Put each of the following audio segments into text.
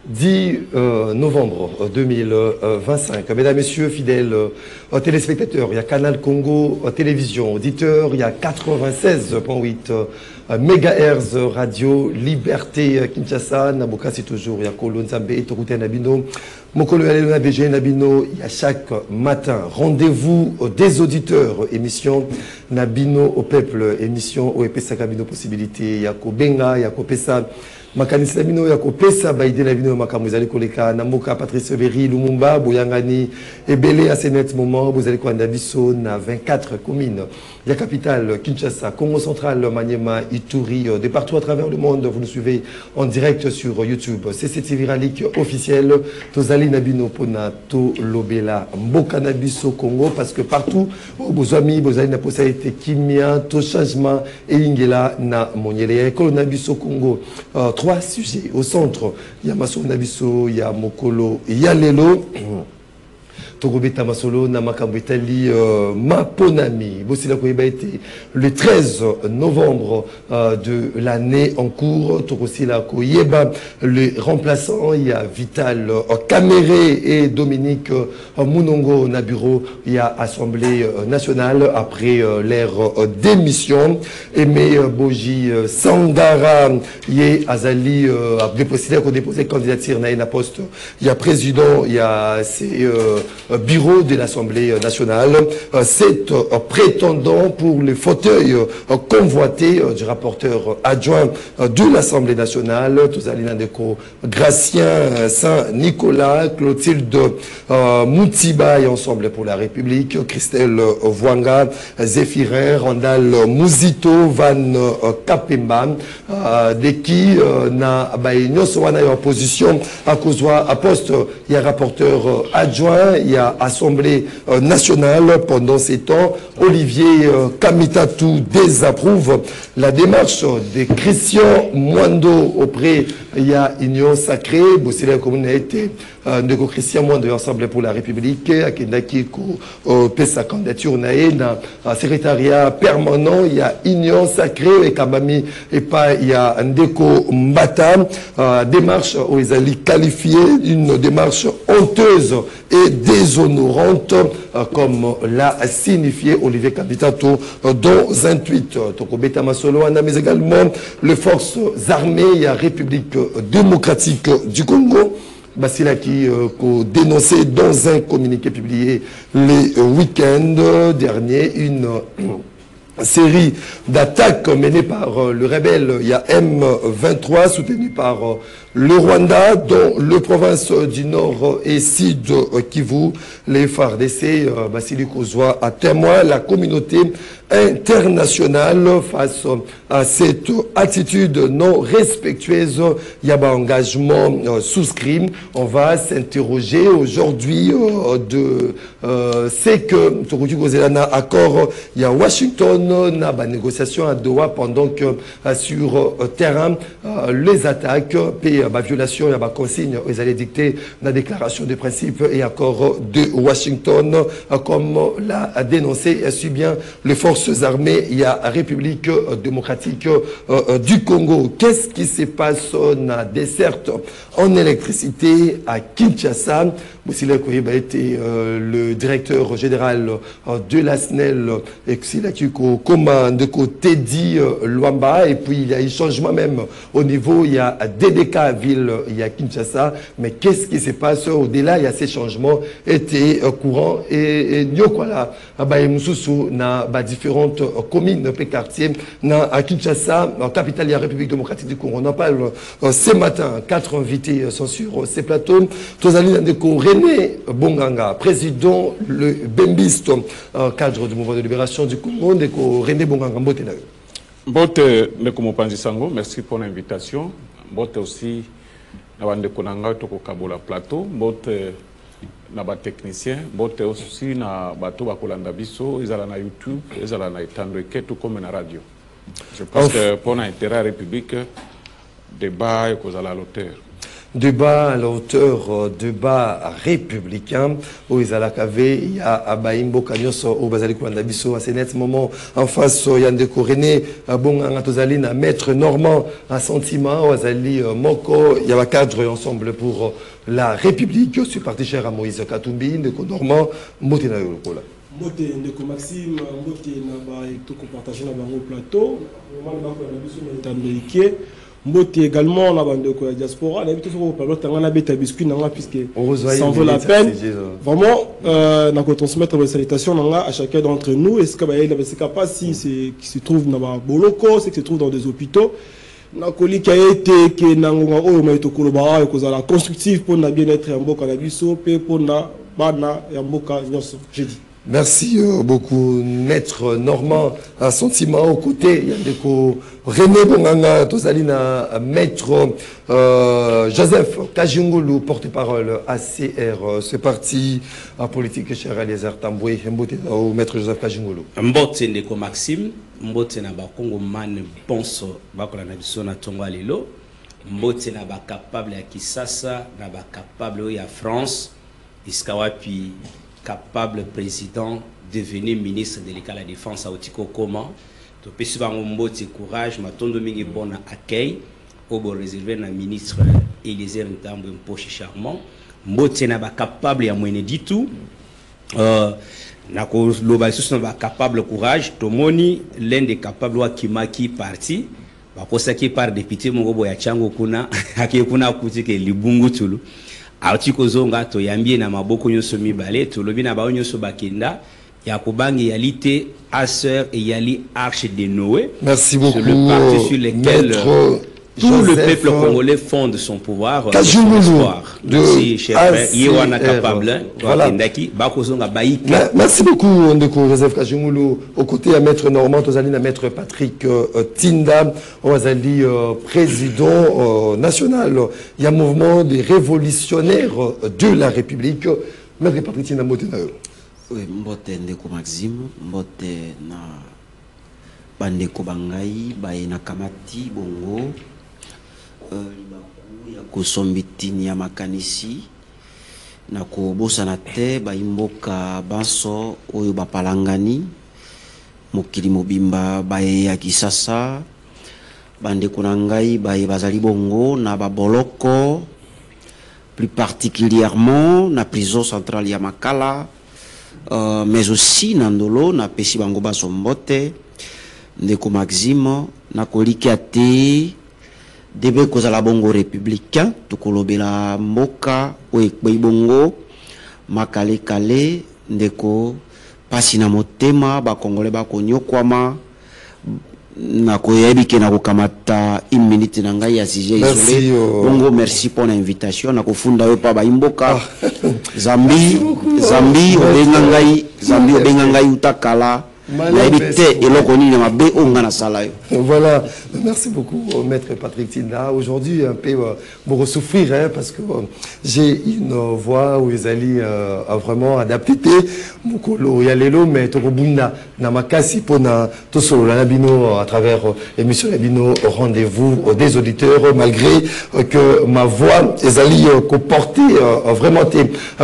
10 novembre 2025. Mesdames, Messieurs, fidèles téléspectateurs, il y a Canal Congo Télévision, auditeurs, il y a 96.8 MHz Radio Liberté Kinshasa, Naboka c'est toujours, il y a Kolo Nzambe, Torute Nabino, Mokolo Yalena BG Nabino, il y a chaque matin rendez-vous des auditeurs, émission Nabino au peuple, émission OEPSA Kabino Possibilité, il y a Kobenga, il y a Kopesa. Makanisi na bino ya kopesa baide na bino makambo ezali koleka na mboka Patrice Berry Lumumba boyangani ebele à ce net moment vous allez kwanda biso na 24 communes la capitale Kinshasa, Congo central, Maniema, Ituri, de partout à travers le monde. Vous nous suivez en direct sur YouTube. CCTV Ralik officiel. Tozali Nabino Pona To Lobela Mboka Nabiso Congo parce que partout vos amis, vos amis na possibilité kimia, to changement et ingela na monyele. Kolo Nabiso Congo. 3 sujets au centre. Il y a Maso Nabiso, il y a Mokolo, il y a Lelo. Togobeta Masolo, Namakambo Italie, Maponami. Bossila Koyeba était le 13 novembre de l'année en cours. Togosila Koyeba, le remplaçant, il y a Vital Kamere et Dominique Mounongo Naburo. Il y a Assemblée nationale après l'ère d'émission. Aimé Boji Sangara, Yé Azali, a déposé candidature na poste. Il y a président, il y a ses bureau de l'Assemblée nationale, 7 prétendants pour le fauteuil convoité du rapporteur adjoint de l'Assemblée nationale, Tozalina Deko, Gracien Saint-Nicolas, Clotilde Moutiba et Ensemble pour la République, Christelle Voanga, Zéphirin, Randall Mouzito, Van Kapemba, de qui na Baïnyosoana en opposition à cause à poste, il y a rapporteur adjoint, il y a Assemblée nationale pendant ces temps. Olivier Kamitatou désapprouve la démarche de Christian Mwando auprès il y a Union Sacrée. Bossila commune a été de Christian Mwando Assemblée pour la République. À Kendaki fait sa candidature na secrétariat permanent. Il y a Union Sacrée et Kabami et pas il y a Ndeko Mbata. Démarche où ils allaient qualifier une démarche honteuse et déshonorante comme l'a signifié Olivier Kamitatou dans un tweet. Tokobeta Masolo, mais également les forces armées et la République démocratique du Congo. Basila qui dénonçait dans un communiqué publié les week-ends derniers une série d'attaques menées par le rebelle. Il y a M23 soutenu par le Rwanda, dans le province du Nord et Sud Kivu. Les FARDC, Bassili Kozwa, à témoin la communauté internationale face à cette attitude non respectueuse. Il y a un engagement souscrit. On va s'interroger aujourd'hui de ce que Tokuti Gozelana accord. Il y a Washington, n'a pas négociation à Doha pendant que sur terrain les attaques, la violation, il y a une consigne, ils allaient dicter la déclaration de principe et accord de Washington, comme l'a dénoncé si bien les forces armées, il y a la République démocratique du Congo. Qu'est-ce qui se passe dans desserte en électricité à Kinshasa? Moussila Koyeba était le directeur général de la SNEL, et qui commande Teddy Luamba, et puis il y a un changement même au niveau, il y a DDK ville, il y a Kinshasa, mais qu'est-ce qui se passe au-delà? Il y a ces changements étaient courants et Nyokwala, na différentes communes et quartiers, à Kinshasa, en capitale de la République démocratique du Congo. On en parle ce matin, 4 invités sont sur ces plateaux. Tozali Ndeko René Bonganga, président le Bembiste, cadre du mouvement de libération du Congo. Ndeko René Bonganga, mbote na yo. Mbote Ndeko Mopanzi Sango, merci pour l'invitation. Mbote aussi na Ndeko Nanga toko kabola plateau. Mbote na ba technicien, mbote aussi na bato bakolanda biso, ezala na YouTube, ezala na etandreke tout comme na radio. Je pense que pour l'intérêt République débat et cause à la l'auteur. débat à la hauteur, débat républicain, où ils allaient caver, il y a Abaïmbo Kanyos, au Bazali Kouandabiso, à ce moment, en face, il y a Ndeko René, bon, Angatozali, à Maître Normand, un sentiment, au Azali Moko, il y a un cadre ensemble pour la République, je suis parti cher à Moïse Katumbi, Ndeko Normand, Motena Yolokola. Mbote Ndeko Maxime, Mbote Naba et tout qu'on partage dans le plateau, américain. Mbote également la bande de la diaspora, on a tout fait parler de la bête à biscuit puisque ça en vaut la peine. Vraiment, on a transmettre des salutations à chacun d'entre nous. Est-ce que c'est capable si c'est qui se trouve dans les boloko, c'est qui se trouve dans des hôpitaux. Nakoli qui a été que nangonga o maito kolobara ko za la constructive pour na bien-être en boka na biso pe pour na bana ya mboka nyonso jeudi. Merci beaucoup, Maître Normand, un sentiment aux côtés. Il y a des René Bonganga, Tosalina, Maître Joseph Kajungulu, porte-parole ACR. C'est parti en politique, cher Eliezer Tamboué, Maître Joseph Kajungulu. Mbote Ndeko Maxime, Mbote na Bakongo man bonso, Bakola na biso na tongo alelo, Mbote na ba capable ya Kisasa, na ba capable ya France, iskawapi capable président devenir ministre délicat de la défense à Otiko Koma to pesi bango mbote courage matondo mingi bon accueil au bon réservé na ministre Eliezer Ntambo Mpoche charmant mbote na ba capable ya mwene ditu na ko loba sous na ba capable courage to moni l'un des capables wa kimaki parti ba posaki par député mongo ya chango kuna akekuna kutike libungu tulu Autiko zonga to yambie na maboko nyoso mibale to lobi na ba nyoso bakenda ya kubangi yalité Asser et Yali Arche de Noé. Merci beaucoup. C'est le parti sur lequel tout le peuple congolais fonde son pouvoir. Merci cher frère. Yewana capable. Merci beaucoup Ndeko Joseph Kajungulu. Aux côtés à Maître Normand, Tozali à Maître Patrick Tinda, Ozali président national. Il y a un mouvement des révolutionnaires de la République. Maître Patrick Tinda Motena. Oui, Mbote Ndeko Maxime, Mbote na Bandeko Bangai, Baye na Kamati, Bongo, Libaku, Yako Sombitini ya Makanisi, Nako Bosanate, Baimboka Banso, Oyo Bapalangani, Mokili Mobimba, Baye ya Kisasa, Bandeko Nangai, Baye Bazali Bongo, na Baboloko, plus particulièrement, na prison centrale ya Makala, mais aussi Nandolo, na Pesi Bango Basombote, Ndeko Maxime, na Koliki Ate, Debe Kozala Bongo républicain, Tukolobela Mboka, Oekbei Bongo, Makale Kale, Ndeko, Pasina Motema, Bakongole Bakonyo Kwama, Nakoyebi ke nakokamata une minute na ngai ya sujet isolé. Bongo merci pour l'invitation. Nakofunda yo pa ba imboka. Zambi obenga ngai utakala. Voilà, merci beaucoup Maître Patrick Tinda. Aujourd'hui un peu pour souffrir hein, parce que j'ai une voix où ils allaient vraiment adapter Mukolo Yalelo mais Torobunda Namakasi Pona Tosolo Labino à travers l'émission Labino rendez-vous des auditeurs malgré que ma voix les alliés comporter vraiment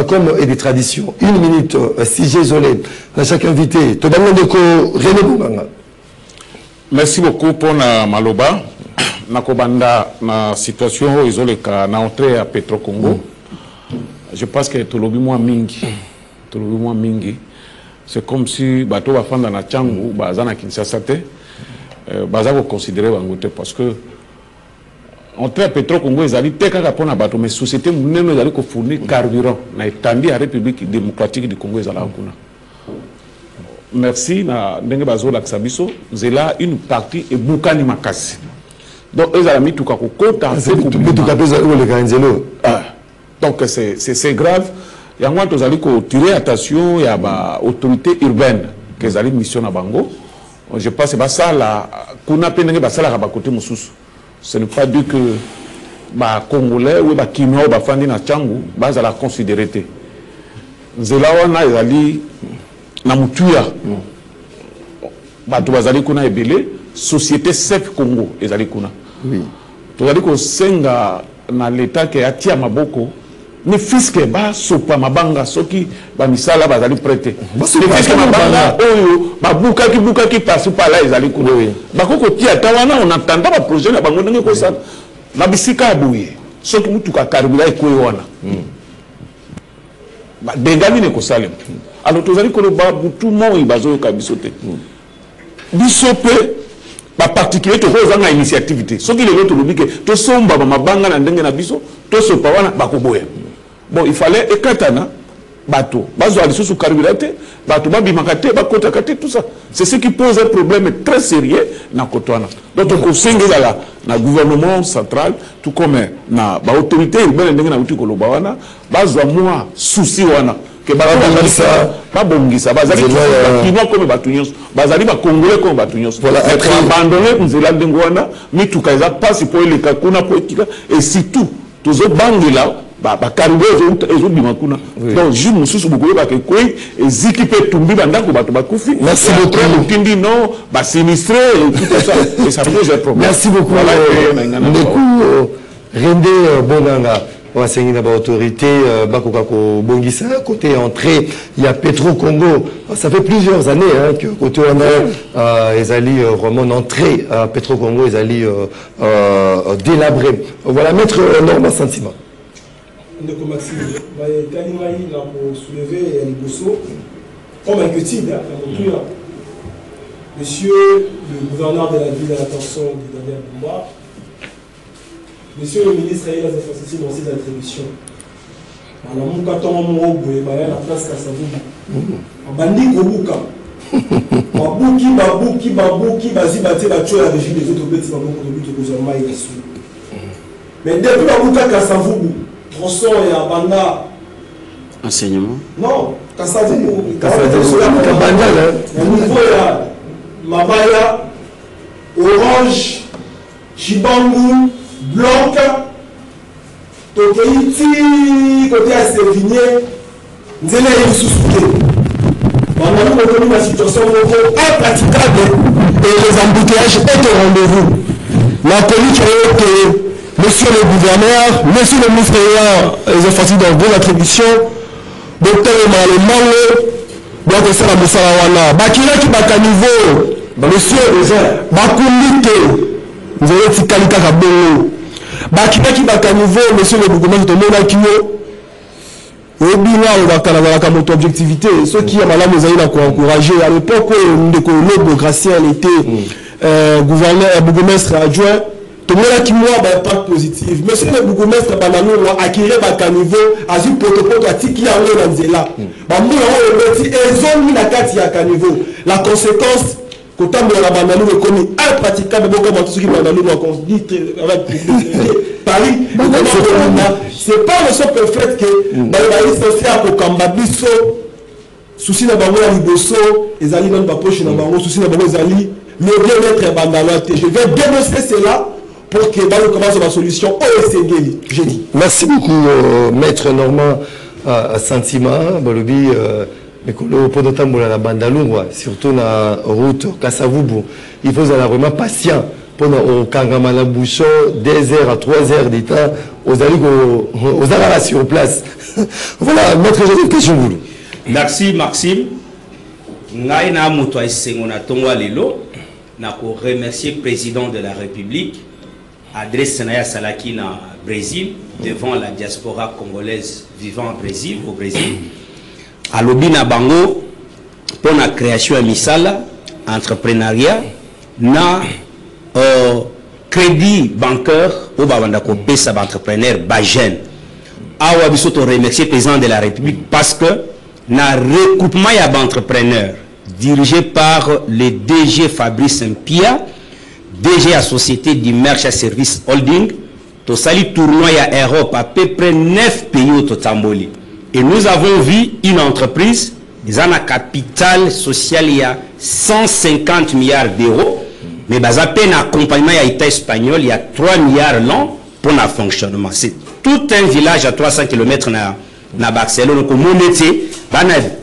comme et des traditions. Une minute si j'ai isolé à chaque invité. Tout d'abord René Boubanga. Merci beaucoup pour la maloba. Nakobanda na situation isoleka na entrée à Petro Congo. Je pense que tout le mingi. C'est comme si bateau va fanda na Tchangu, bazana Kinshasa te, bazako considérer bangote parce que entrée à Petro Congo ezali teka kapona bateau mais société munene ezali ko fournir carburant na étendue à République démocratique du Congo ezala kuna. Merci na ndenge bazo la Ksabiso, zela une partie et Boukani Makasi. Donc ils ont mis tout ka kokota donc c'est grave. Il y a moi tous allez ko tirer attention il y a ba autorité urbaine que ils allaient mission na bango. Je pense que ça là kuna pendenge ba sala ba côté mususu. Ce n'est pas dit que ba congolais ou ba kino ba fandi na Tchangu ba za la considérer. Zela wana ezali na mutuya bato bazali kuna ebele société CEP Congo ezali kuna oui tozali ko senga na l'état que atia maboko ni fiske ba sopa mabanga soki ba misala bazali prêter ni fiske mabanga oyo ba bukaki passe par là ezali kuno ba koko tia tawana on attendait ba projet na bango ndenge ko sa na bisika abuye soki mutuka karibula ekoyo wana ba dengami ne ko salem alors tozali ko ba butu mo ibazo ka bisote bisope ba particulier to kozanga initiative soki le to lobike to somba ba mabanga na ndenge na biso to sopa wana ba koboya bon il fallait ekatana bato bazo ali sous carburate bato babimakate bakotakate tout ça c'est ce qui pose un problème très sérieux na kotwana donc on sengela la na gouvernement central tout comme na ba autorité urbaine ndenge na uti koloba wana bazo moi souci wana que babongisa bazali bakinois comme bato nyonso bazali bakongolais comme bato nyonso être abandonné nzela ndenge wana mituka eza pasi po eleka kuna po etika et surtout tozobangela bakaribwe ezobima kuna donc ju mosusu bokoyeba ke koi eziki mpe tumbi bandako bato bakufi merci beaucoup okindi non basinistré tout ça et ça pose un problème merci beaucoup Ndeku Rende Bonanga wasengi na ba autorité bakoka ko bongisa côté entrée il y a Petro Congo ça fait plusieurs années que côté wana ezali vraiment entrée Petro Congo ezali délabré voilà maître Normand Sentiment Ndeko Maxime, Kalimai là pour soulever Liboso, comme inquiétude, monsieur le gouverneur de la ville de l'attention du Daniel Bumba, monsieur le ministre a eu les infrastructures dans ses attributions. On a mon carton en la place Kassavou. En bandi Kobuka. Babouki, Bazibate, Batio, la régie des autres petits babouki de but de gouvernement et mais depuis Babouka Kassavou, tronçon et Abanda. Enseignement? Non, Kassavou. Kabanda, au niveau là, Mabaya, Orange, Chibangu, Blanc, Tokeiti, côté à Sévigné, Nzele et Soussouké. On a nous reconnu la situation impraticable et les embouteillages étaient au rendez-vous. La police que monsieur le gouverneur, monsieur le ministre des infrastructures dans vos attributions, docteur Emmanuel Mango, donc c'est la Moussarawana. Bakira qui baka niveau, monsieur, Bakoumite, vous avez dit Kalika Kabongo. Bakira qui baka niveau, monsieur le gouverneur de Monakio. Et bien, on va faire notre objectivité. Ceux qui ont malade, nous allons encourager. À l'époque où le Gracien était gouverneur, bourgmestre adjoint, tout le monde qui moi pas positif. Monsieur le bourgmestre Banano a acquis un niveau à un protocole à Tiki à Olanzela. La conséquence, quand on a Banano reconnu impraticable, comme tout ce qui Banano a dit avec Paris, c'est pas le seul fait que les social pour Kambabiso, souci na bango ya liboso, ezali dans ba poche na bango, souci na bango ezali le bien-être bandalote. Je vais dénoncer cela pour que Balo commence la solution OSCG. Je dis. Merci beaucoup, maître Normand Sentiment, Bolobi, Mekolo Podotambola la Bandalourwa, surtout na route Kassavubu. Il faut être vraiment patient. Pendant au Kangamala Bouchon, 2 heures à 3 heures d'état, aux Alara sur place. Voilà, maître, j'ai une question. Merci, Maxime. Naïna Moutouaï Sengona Tongwa Lelo, n'a remercier le président de la République, adresse Naya Salaki na Brésil, devant la diaspora congolaise vivant au Brésil. À Lobina Bango, pour la création de Misala, entrepreneuriat, na crédit bancaire au Babandako Pesa entrepreneur Bajen. Awa bisoto remercier le président de la République parce que na recoupement ya entrepreneur dirigé par le DG Fabrice Mpia, DG à Société du Merch Service Holding, to sali tournoi à Europe à peu près 9 pays au Totamboli. Et nous avons vu une entreprise, ils ont un capital social il y a 150 milliards d'euros. Mais à peine accompagnement à l'État espagnol, il y a 3 milliards l'an pour le fonctionnement. C'est tout un village à 300 km à Barcelone. Donc, on a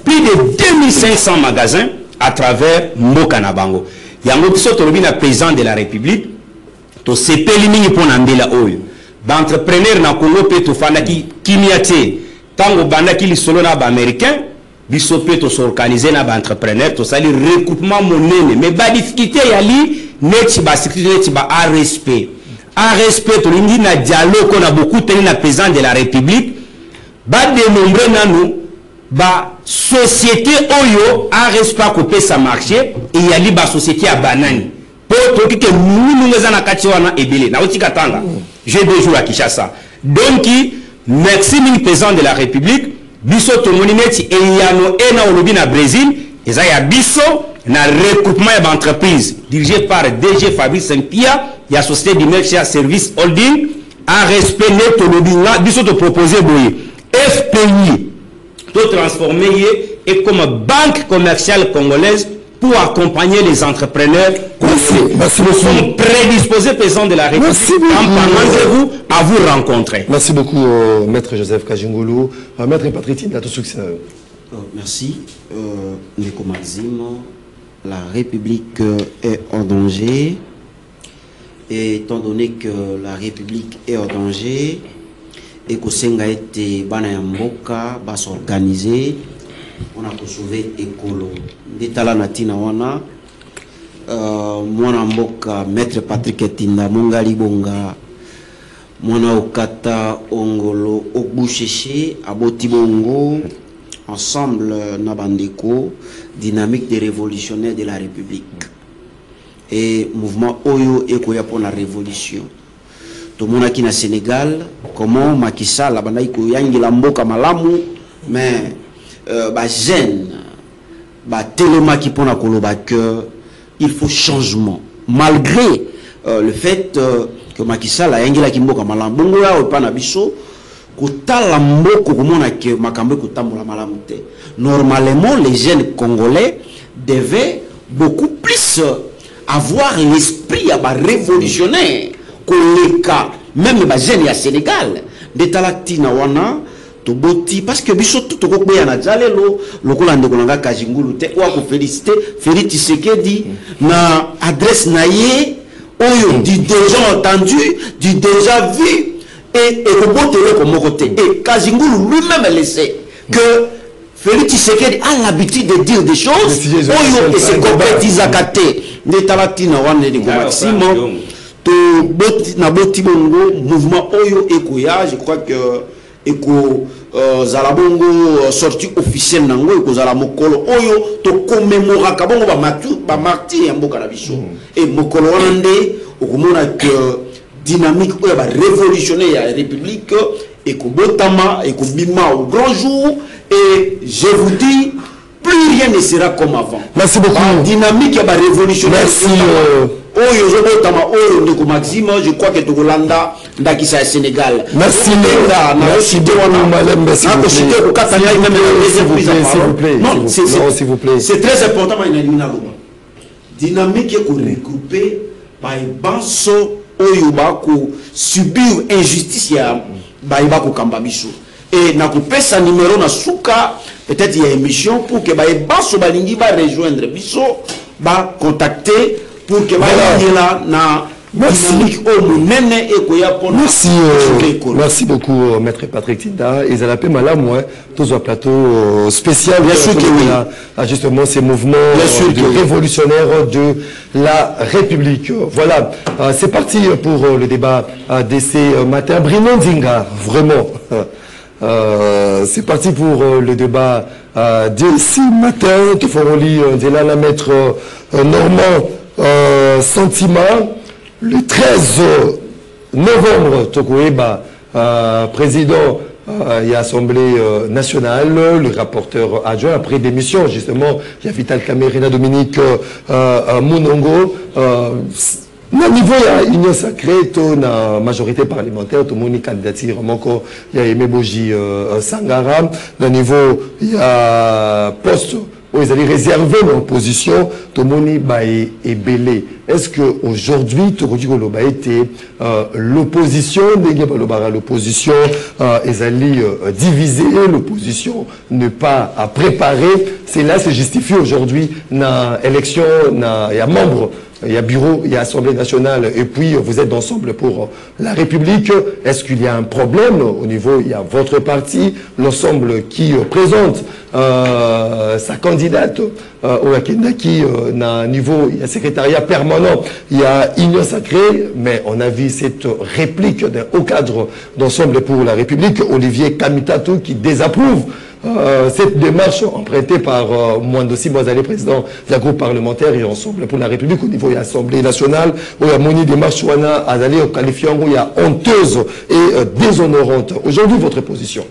plus de 2500 magasins à travers Mokanabango. Il y a un autre président de la République, to CP limini pour Nambela Oyo. entrepreneur na Congo pe to fanda ki kimiate tango banda ki li solo na ba américain biso pe to s'organiser na ba entrepreneur to sali recoupement monene mais ba difficulté yali neti ba sécurité neti ba respect to lingi na dialogue qu'on a beaucoup tenu na président de la République ba dénombrer nanu ba société oyo a respect ko pesa marché et yali ba société ya banani po to ki ke munu ngeza na kati wana ebele na otika tanga j'ai 2 jours à Kinshasa donc merci mini président de la République biso to monineti e yano ena olobi na Brésil eza ya biso na recoupement d'entreprise dirigé par DG Fabrice Saint-Pierre et la société d'immersion service holding en respect net olobi na biso to proposer boye FPI to transformer et comme banque commerciale congolaise pour accompagner les entrepreneurs merci beaucoup. Sont prédisposés, président de la République, vous à vous rencontrer. Merci beaucoup, Maître Joseph Kajingulu. Maître Patrick Tinda, tout succès. Merci. Ndeko Maxime, la République est en danger. Et étant donné que la République est en danger, et que Senga été Banayamboka va s'organiser, on a sauvé Ekolo. Détala Natina Wana, Mwana Mboka, Maître Patrick Tinda, Mongali Bonga, Mwana Okata, Ongolo, Okboucheche, Aboti Bongo, ensemble Nabandeko, dynamique des révolutionnaires de la République. Et mouvement Oyo Ekoya pour la révolution. Tout le monde qui est au Sénégal, comment Macky Sall, la banda Ikoyangi la Mboka Malamu, mais gêne, tellement qui pour la Koloba que il faut changement. Malgré le fait que Macky Sall a Yangila Kimboka Malamu, Bongo ya ou pas Nabiso, Kotala Mboko Komona ke Makambe Kotambola Malamute. Normalement, les jeunes Congolais devaient beaucoup plus avoir l'esprit révolutionnaire que les cas, même les jeunes à Sénégal, de Talatina Wana, Toboti, parce que Biso tout au Koya Nadjalelo, le Kolande Kolanga Kajingulu, te ou à féliciter, Félix Tshisekedi, na adresse naïe, Oyo, dit déjà entendu, dit déjà vu, et Robote comme côté. Et Kajingulu lui-même le sait que Félix Tshisekedi a l'habitude de dire des choses, Oyo, et c'est complètement Izakate, de Talatina Wana de Maxime, na boti bongo mouvement Oyo Ekoya, je crois que Eko Zalabongo sortie officielle nango Eko Zalamokolo Oyo to commémora kabongo ba martyr ya mboka na biso et mokolo wande okomona que dynamique oyo ba révolutionnaire ya république Eko botama Eko bima au grand jour et je vous dis plus rien ne sera comme avant. Merci beaucoup. La dynamique ya ba révolutionnaire. Merci. Oyo Zobotama Oyo Ndeko Maxime, je crois que Togolanda Ndakisa Sénégal. Merci. Merci s'il vous plaît. C'est très important. Dynamique est regroupée par Banso Oyo Bako subir injustice ya Baibako Kambabiso. Et na sa numéro na souka peut-être il y a émission pour que Banso Balingi va rejoindre Biso va contacter pour que merci beaucoup Maître Patrick Tinda. Ils allaient malamouin tous un plateau spécial bien sûr justement ces mouvements révolutionnaires de la République. Voilà, c'est parti pour le débat d'essai matin. Bruno Nzinga, vraiment. C'est parti pour le débat d'essai matin. Tout faut relire de la maître Normand. Sentiment le 13 novembre Tokoeba président et Assemblée nationale, le rapporteur adjoint après démission justement il y a Vital Kamerhe, Dominique Munongo na niveau ya union sacrée to na majorité parlementaire to moni candidature moko ya Emeboji Sangara na niveau ya poste où ils allaient réserver l'opposition, tout le monde est belé. est-ce qu'aujourd'hui, Tokokikoloba était l'opposition, l'opposition est divisée, l'opposition n'est pas à préparer. Cela se justifie aujourd'hui dans l'élection, il y a membres. Il y a bureau, il y a Assemblée nationale, et puis vous êtes ensemble pour la République. Est-ce qu'il y a un problème au niveau, il y a votre parti, l'ensemble qui présente sa candidate, qui n'a niveau, il y a secrétariat permanent, il y a Union Sacrée, mais on a vu cette réplique d'un haut cadre d'ensemble pour la République, Olivier Kamitatou, qui désapprouve cette démarche empruntée par Mwando Simwazali, président du groupe parlementaire et ensemble pour la République au niveau de l'Assemblée nationale, où il y a moni démarche Azali qualifiant où il y a honteuse et déshonorante. Aujourd'hui, votre position?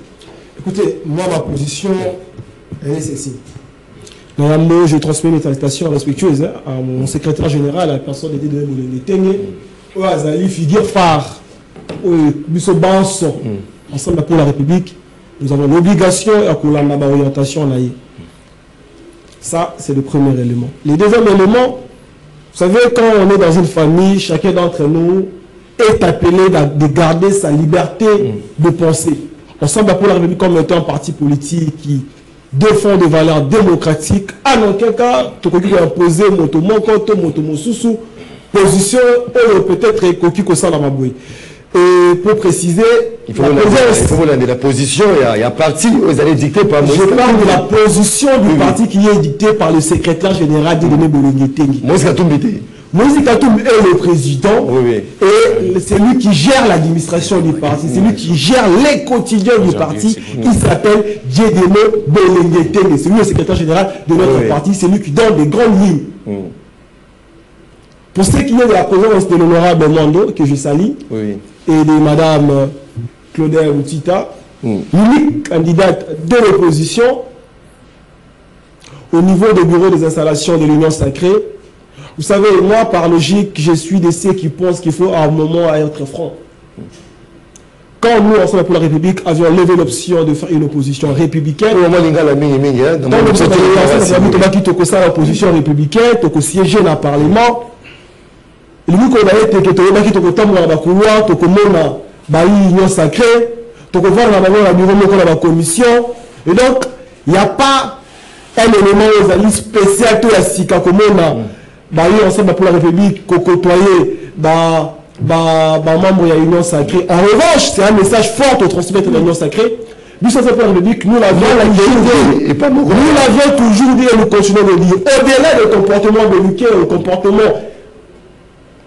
Écoutez, moi, ma position, elle est celle-ci. Normalement, je transmets mes salutations respectueuses à mon secrétaire général, à la personne de Moulé où Azali figure phare, où Bissot Banson, ensemble pour la République. Nous avons l'obligation à la orientation. Ça, c'est le premier élément. Le deuxième élément, vous savez, quand on est dans une famille, chacun d'entre nous est appelé de garder sa liberté de penser. On semble pour la République comme étant un parti politique qui défend des valeurs démocratiques. En aucun cas, tu peux imposer motomosusu, position peut-être coquille ça dans ma bouille. Et pour préciser, il faut la position, il y a parti, vous allez dicter par Moïse. Je parle de la position du parti qui est dictée par le secrétaire général de Dédé Bolonguetengi. Moïse Katoum est le président et c'est lui qui gère l'administration du parti, c'est lui qui gère les quotidiens du parti. Il s'appelle Dédé Bolonguetengi. C'est lui le secrétaire général de notre parti, c'est lui qui donne des grandes lignes. Pour ce qui est de la présence de l'honorable Mwando, que je salue, et de Madame Claudel Moutita, l'unique candidate de l'opposition au niveau du bureau des installations de l'Union Sacrée. Vous savez, moi, par logique, je suis de ceux qui pensent qu'il faut à un moment être franc. Quand nous, ensemble pour la République, avions levé l'option de faire une opposition républicaine, l'opposition républicaine, pour siéger dans le Parlement, et nous, qu'on a été union sacrée, la commission, et donc, il n'y a pas un élément aux alliés spécial, tout la sika, comme on a ensemble pour la République, côtoyer, membre de l'union sacrée. En revanche, c'est un message fort au transmettre de l'union sacrée. Nous, pour la République, nous l'avions toujours dit et nous continuons de dire. Au-delà du comportement de Luque, le comportement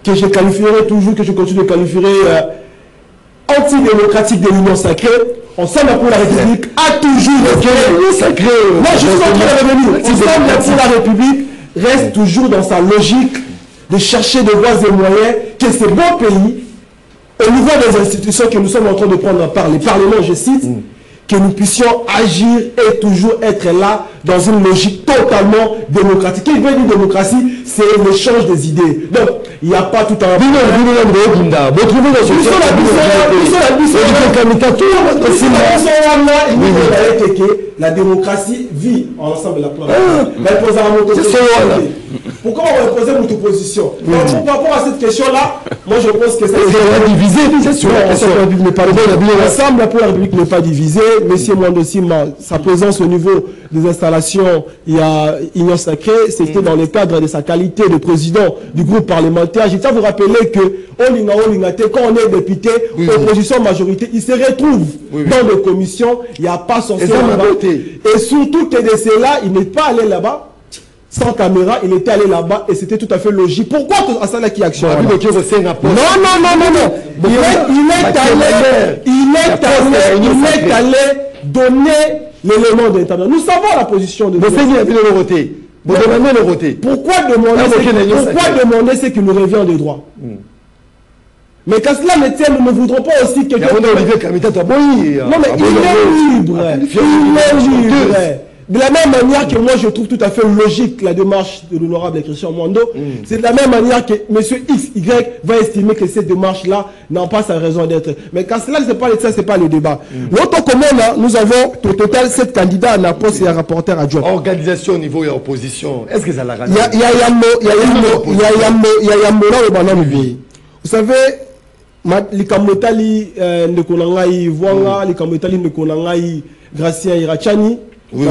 que je qualifierais toujours, que je continue de qualifier antidémocratique de l'Union sacrée, ensemble pour la République a toujours été sacré. Moi, je suis en revenir. Ensemble pour la République reste toujours dans sa logique de chercher des voies et moyens que ce bon pays, au niveau des institutions que nous sommes en train de prendre par les parlements, je cite, que nous puissions agir et toujours être là dans une logique totalement démocratique. Qui veut dire démocratie, c'est l'échange des idées. Donc, il n'y a pas tout un... La démocratie vit ensemble la pourquoi on va poser notre position? Par rapport à cette question-là, moi je pense que ça est divisé. L'Assemblée pour la République n'est pas divisée. Monsieur Mwando Simba, sa présence au niveau des installations, il y a Union Sacrée, c'était dans le cadre de sa qualité de président du groupe parlementaire. Je tiens à vous rappeler que quand on est député, opposition majorité, il se retrouve dans des commissions, il n'y a pas son et surtout que de cela, il n'est pas allé là-bas sans caméra, il était allé là-bas et c'était tout à fait logique. Pourquoi Asana qui action? Non. Il est allé donner l'élément d'internet. Nous savons la position de Pourquoi demander ce qui nous revient de droit? Mais quand cela me tient, nous ne voudrons pas aussi que... Non, mais il est libre. De la même manière que moi je trouve tout à fait logique la démarche de l'honorable Christian Mondo, c'est de la même manière que M. XY va estimer que cette démarche-là n'a pas sa raison d'être. Mais quand cela, c'est pas le débat. L'autre commune, nous avons au total 7 candidats à la poste et à rapporteur adjoint. Organisation au niveau de l'opposition, est-ce que ça l'a raté? Il y a Yambola au Banam. Vous savez, les Kamotali ne Konangaï Voanga, les Kamotali ne Konangaï Gracien Irachani. Les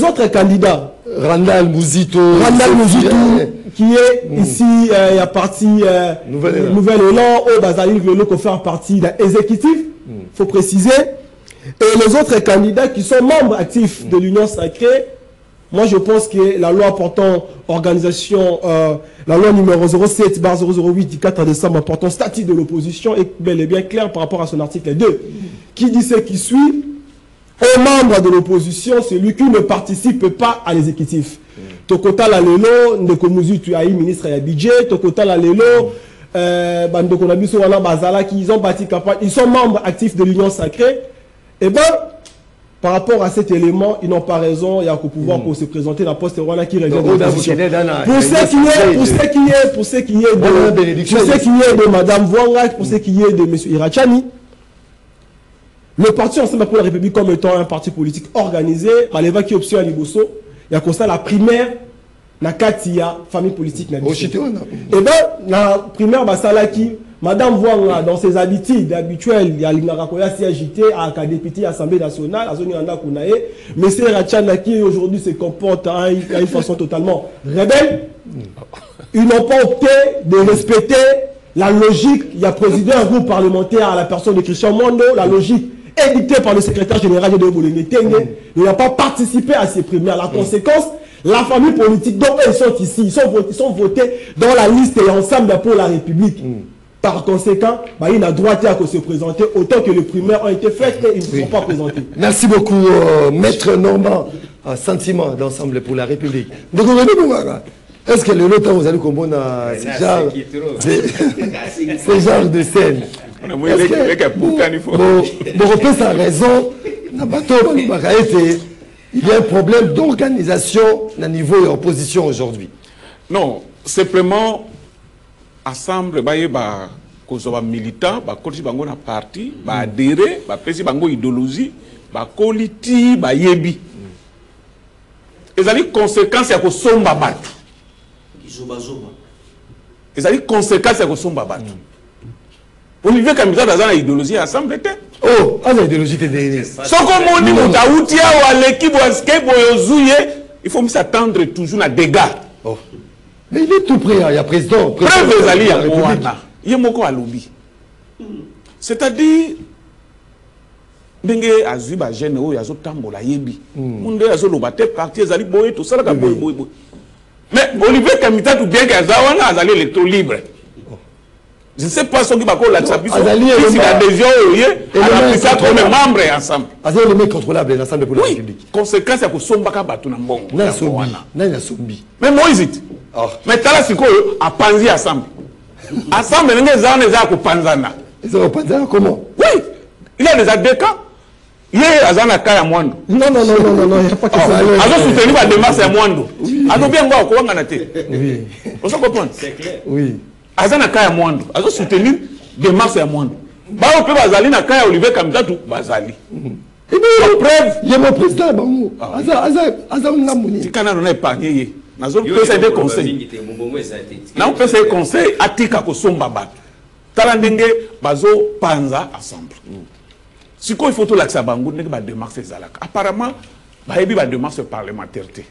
autres candidats, Randal Mouzito, qui est ici, il y a parti Nouvelle Élan, au Bazali Velo, qui fait partie de l'exécutif, il faut préciser. Et les autres candidats qui sont membres actifs de l'Union Sacrée, moi je pense que la loi portant organisation, la loi numéro 07/008 du 4 décembre portant statut de l'opposition est bel et bien claire par rapport à son article 2, qui dit ce qui suit: aux membres de l'opposition, celui qui ne participe pas à l'exécutif. Tokota la lelo, Ndekomuzi tu as eu ministre et budget, Tokota la lelo, Bandokonabiso wana Bazala, qui ils ont bâti campagne, ils sont membres actifs de l'Union Sacrée. Et bien, par rapport à cet élément, ils n'ont pas raison, il y a qu'au pouvoir pour se présenter la poste Rwanda qui revient de l'opposition. Pour ce qui est de Madame Voanga, pour ce qui est de M. Irachani, le parti Ensemble pour la République comme étant un parti politique organisé, Maleva qui option à Liboso, il y a comme ça la primaire, na Katia, famille politique. Et bien, la primaire, Basalaki, Madame Voanga, dans ses habitudes habituelles, il y a l'Inarakoya CAJT, à la députée Assemblée nationale, à Zoni Anda Kounae, M. Rachana qui aujourd'hui se comporte à une façon totalement rebelle. Ils n'ont pas opté de respecter la logique. Il y a présidé un groupe parlementaire à la personne de Christian Mondo, la logique édictée par le secrétaire général de Bolingé Tenge. Il n'a pas participé à ces primaires. La conséquence, la famille politique dont ils sont ici, ils sont votés dans la liste et ensemble pour la République. Par conséquent, il a droit à se présenter autant que les primaires ont été faites et ils ne sont pas présentés. Merci beaucoup, Maître Normand. Sentiment d'ensemble pour la République. Est-ce que le longtemps vous allez comprendre ce genre de scène? Bon, repère sa raison, il y a un problème d'organisation au niveau de l'opposition aujourd'hui. Non, simplement, ensemble, kozoba militant, kolisi bango na parti, adhérer, pesi bango idéologie, koliti, yebi. Et ça dit conséquence à kosomba batu. Et ça dit conséquence à kosomba batu. Olivier Kamita dans la idéologie ensemble était. Oh, à l'idéologie t'es derrière. Soko moni moutaoutia ou à l'équipe il faut s'attendre toujours à dégâts. Oh. Mais il est tout prêt, il y a président. Preuve il y a il y a moko à lobby. C'est-à-dire, ndenge azui ba jeune o yazo tambola yebi. Munde yazo lobate parti ezali boye tout ça la boye boye. Mais Olivier Kamita tout bien qu'azawana azali électro libre. Je ne sais pas ce qui va la chapitre. Si l'adhésion est à comme membre ensemble. Azali le mec contrôlable l'ensemble pour la République. Conséquence c'est que sombaka batu na mbongo. Na sombi. Mais Moïse. Mais tala siko a panzi ensemble. Ensemble n'engé zane za ko panzana. Ils ont panzana comment? Oui. Il y a des adéquats. Il y a azana kaya mwando. Non, il n'y a pas que ça. Azo soutenir la démarche à mwando. Azo bien ngwa ko wanga na te. Oui. Vous comprenez? C'est clair. Oui. Azana kaya mwando. Azo soutenir démarche à mwando. Bao pe bazali na kaya Olivier Kamita tu bazali. Et bien, preuve, il y a mon président bango. Aza ngamuni. Tikana na épargné. Nazo pesa des conseils. Na pesa des conseils atika ko somba batu. Tala ndenge bazo panza ensemble. Si quoi il faut tout l'accès bango ndenge ba démarche zalaka. Apparemment ba yebi ba démarche parlementaire té.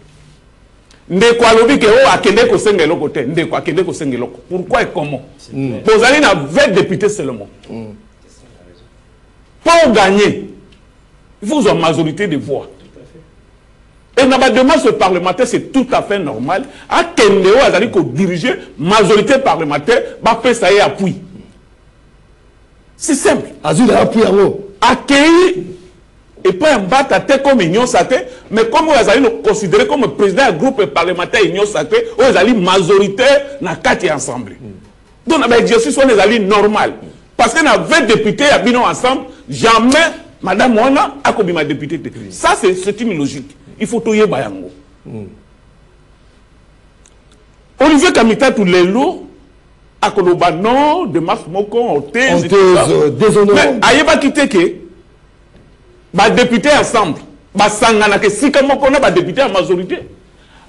Ndeko alobi ke o akende ko sengelo côté, ndeko akende ko sengelo. Pourquoi et comment? Bozali na 20 députés seulement. Pour gagner, il faut une majorité de voix. Et dans la démarche parlementaire, c'est tout à fait normal. À Kendeo, il faut diriger majorité parlementaire, ça y est appui. C'est simple. Azul a appuyé en haut. Accueillir et pas un battre comme Union Sacrée, mais comme vous allez considérer comme président du groupe parlementaire Union Sacrée, vous allez majoritaire dans 4 ensemble. Donc, l'exercice est normal. Parce que dans 20 députés, ils ensemble, jamais madame wana akobima député. Ça c'est une logique. Il faut tout yeba yango. Olivier Kamita tout lelo akoloba non de Marc Moko honteuse déshonorante. Mais ayeba kiteke ba député ensemble ba sangana ke sika moko na ba député en majorité.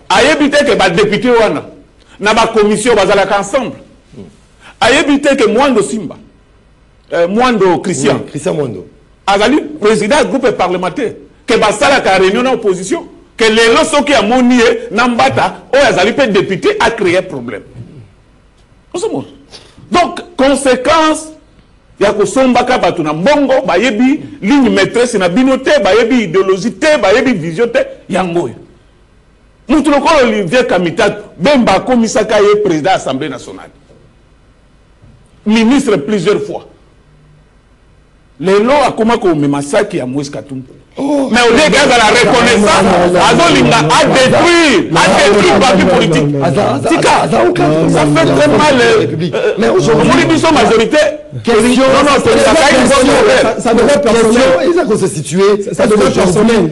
Ayebite ke ba député wana na ba commission bazalaka ensemble. Ayebite ke Mwando Simba Mwando Christian Mwando azali président du groupe parlementaire que basala ka réunion na opposition que les lois qui a monié nambata o azali pe député a créé problème. Donc conséquence ya ko somba ka batu na mbongo bayebi ligne maîtresse na binoté bayebi idéologie té bayebi vision té yango. Nous tout le corps Olivier Kamita bemba komisaka ye président Assemblée nationale. Ministre plusieurs fois. Les lois à comment qu'on met massacre à Moïse Katumbi. Mais au lieu de la reconnaissance, a détruit le parti politique. Ça fait très mal. Mais aujourd'hui, nous sommes majorité. Question. Ça devrait être personnel. Ça se situer. Ça devrait être personnel.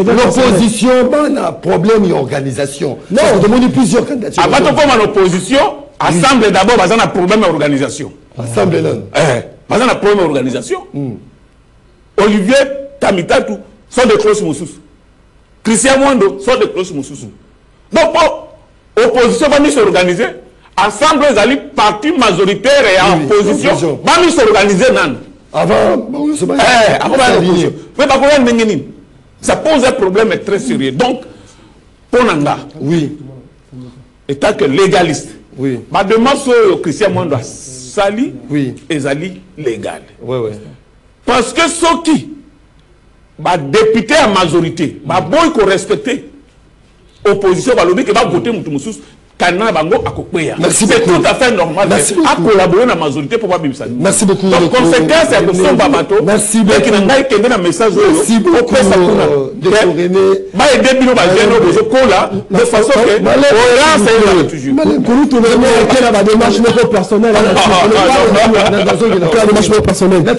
L'opposition, on a problème d'organisation. Non, on demande plusieurs candidatures. Avant de faire l'opposition, assemble d'abord, on a un problème d'organisation. Assemble non. On a un problème d'organisation. Olivier Kamita tout sont des cloches moussous. Christian Mwando sont des cloches moussous. Donc, l'opposition va nous s'organiser. Ensemble, les alliés partis majoritaires et en opposition va nous s'organiser. Avant, ça pose un problème très sérieux. Donc, pour Nanga, oui, étant que légaliste, oui, ma demande sur Christian Mwando sali, oui, et ali légal. Oui, oui. Parce que ceux qui, député à majorité, boy qu'on respecte, opposition, lobby qui va voter Moutoumousous, c'est tout à fait normal. À collaborer dans la majorité pour pas bimsa. Merci beaucoup. Donc, conséquence, c'est que son babato, merci beaucoup. Qui n'a pas un message. Merci beaucoup. De façon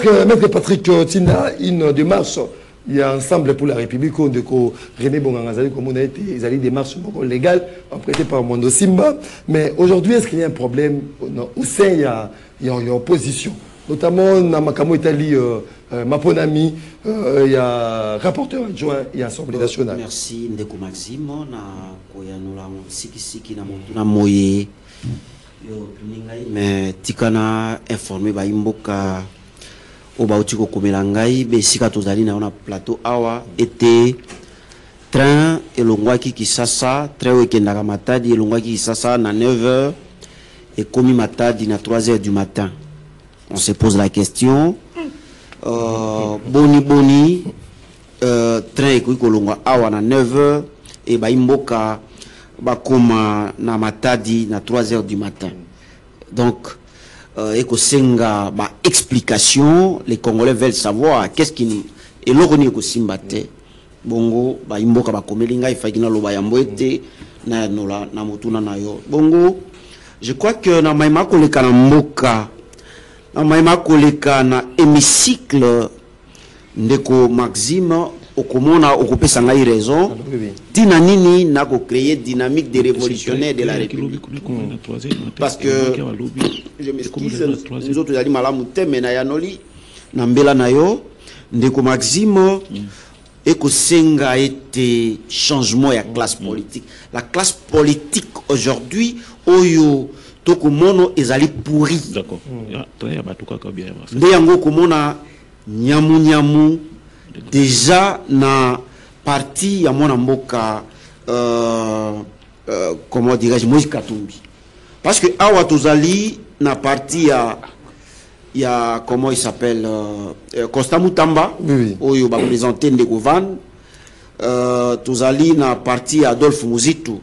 que Maître Patrick Tina, une démarche. Il y a Ensemble pour la République, de René Bongangazali, comme on a été, ils allaient des démarches légales, prêtées par Mwando Simba. Mais aujourd'hui, est-ce qu'il y a un problème au sein, il y a une opposition, notamment dans Makamo Italie, Maponami, il y a rapporteur adjoint et Assemblée nationale. Merci, Ndeko Maximo, na Koyanula, Siki, na Moye, mais Tikana informé, Imboka. Au Bautiko Komelangai, Bessika Tozali na on plateau awa était train et l'ongwaki qui sasa, train wekendaka matadi et l'ongwaki qui sasa na 9h et komi matadi na 3h du matin. On se pose la question boni train et kolongwa awa na 9h et ba imboka bakoma na matadi na 3h du matin. Donc et que senga ba explication, les Congolais veulent savoir qu'est-ce qui et l'oroni ko simbate bongo ba imboka ba komelinga ifakina lo ba yamboete na nola na motuna na yo bongo. Je crois que na maima koleka na mboka na maima koleka na hémicycle ndeko Maxime okomona okopesa ngai raison tina nini na ko créer dynamique de révolutionnaire de la République. Parce que je m'excuse nous autres ali malamu teme na yanoli na mbela na yo ndeko Maxime eko senga été changement ya classe politique. La classe politique aujourd'hui oyo toko mono ezali pourri. D'accord. Nde yango komona nyamu déjà na parti ya mona mboka comment dirais-je Moïse Katumbi. Parce que awa tozali na parti ya comment il s'appelle Constant Mutamba oyo ba présenter Ndeko Van tozali na parti ya Adolphe Muzitu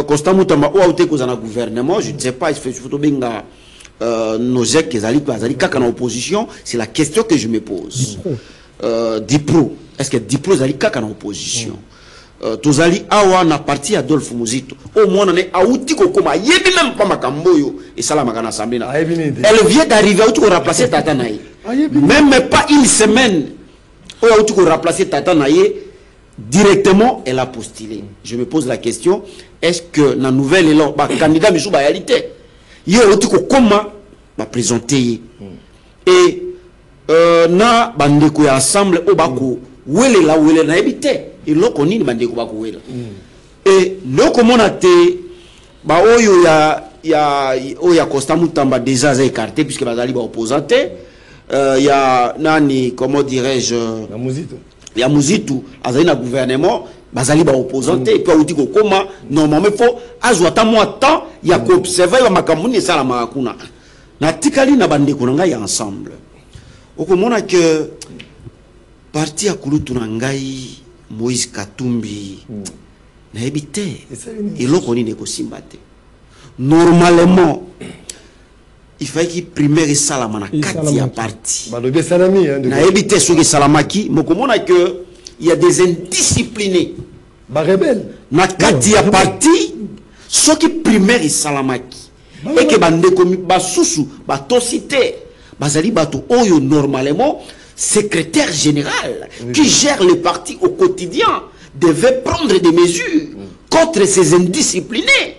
Constant Mutamba ou auté kozana gouvernement je ne sais pas il faut to benga nos gens ezali kaka na opposition, c'est la question que je me pose. Dipro, est-ce que Dipro ezali kaka na opposition? Tozali awa na parti Adolphe Muzito. Au moins on est auti kokoma yebi même pas makamboyo et ça la makana assemblée na. Elle vient d'arriver auti ko remplacer Tata Naï. Même pas une semaine oyo tu ko remplacer tata naye directement elle a postulé. Je me pose la question, est-ce que na nouvelle élan ba candidat misu ba réalité yo tu ko comment ba présenter et na bandeko ya ensemble o bako wele na ebité et loko nini bandeko bako wela et loko mona te ba oyo ya Constant Mutamba déjà écarté puisque bazali ba opposante ya nani comment dirais-je ya Muzitu azali na gouvernement bazali ba opposante et puis outi ko koma normalement il faut azwata moi temps ya ko observer ba makamuni sala makuna na tikali na bandeko na ngai ensemble okomona que parti ya kulutu na ngai Moïse Katumbi na ebité et loko ni ko simbate normalement il fallait qu'il primaire et salamana kati ya parti na ebité soki salamaki mokomona que il y a des indisciplinés ba rebelle na kati ya parti soki primaire et salamaki et que bandeko basusu batosité bazali bato oyo normalement secrétaire général qui gère le parti au quotidien devait prendre des mesures contre ces indisciplinés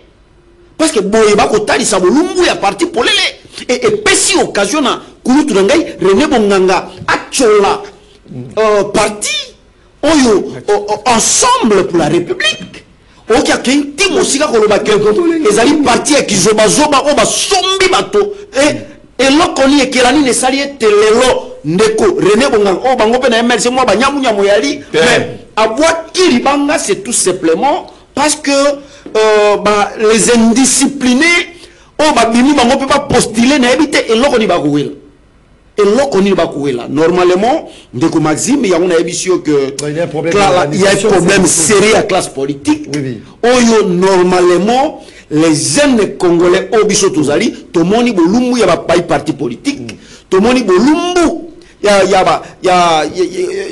parce que boye bako tali sa bolumbu ya parti polele et pesi occasion na kulutu ngai René Bonganga achola parti oyo ensemble pour la République okia kenti mosika koloba ke ezali parti ya kizoba o ba sombi bato et lokoni ekelani ne sali etelelo ndeko René Bonganga o bango pe na MLC mo ba nyamu yali mais abwa kiribanga c'est tout simplement parce que les indisciplinés bini bango peut pas postuler na ebité et lokoni ba kouela et lokoni ba kouela normalement ndeko Maxime ya on a ebisio que il y a un problème sérieux à classe politique oyo normalement les jeunes congolais obiso tozali tomoni bolumbu ya ba parti politique tomoni bolumbu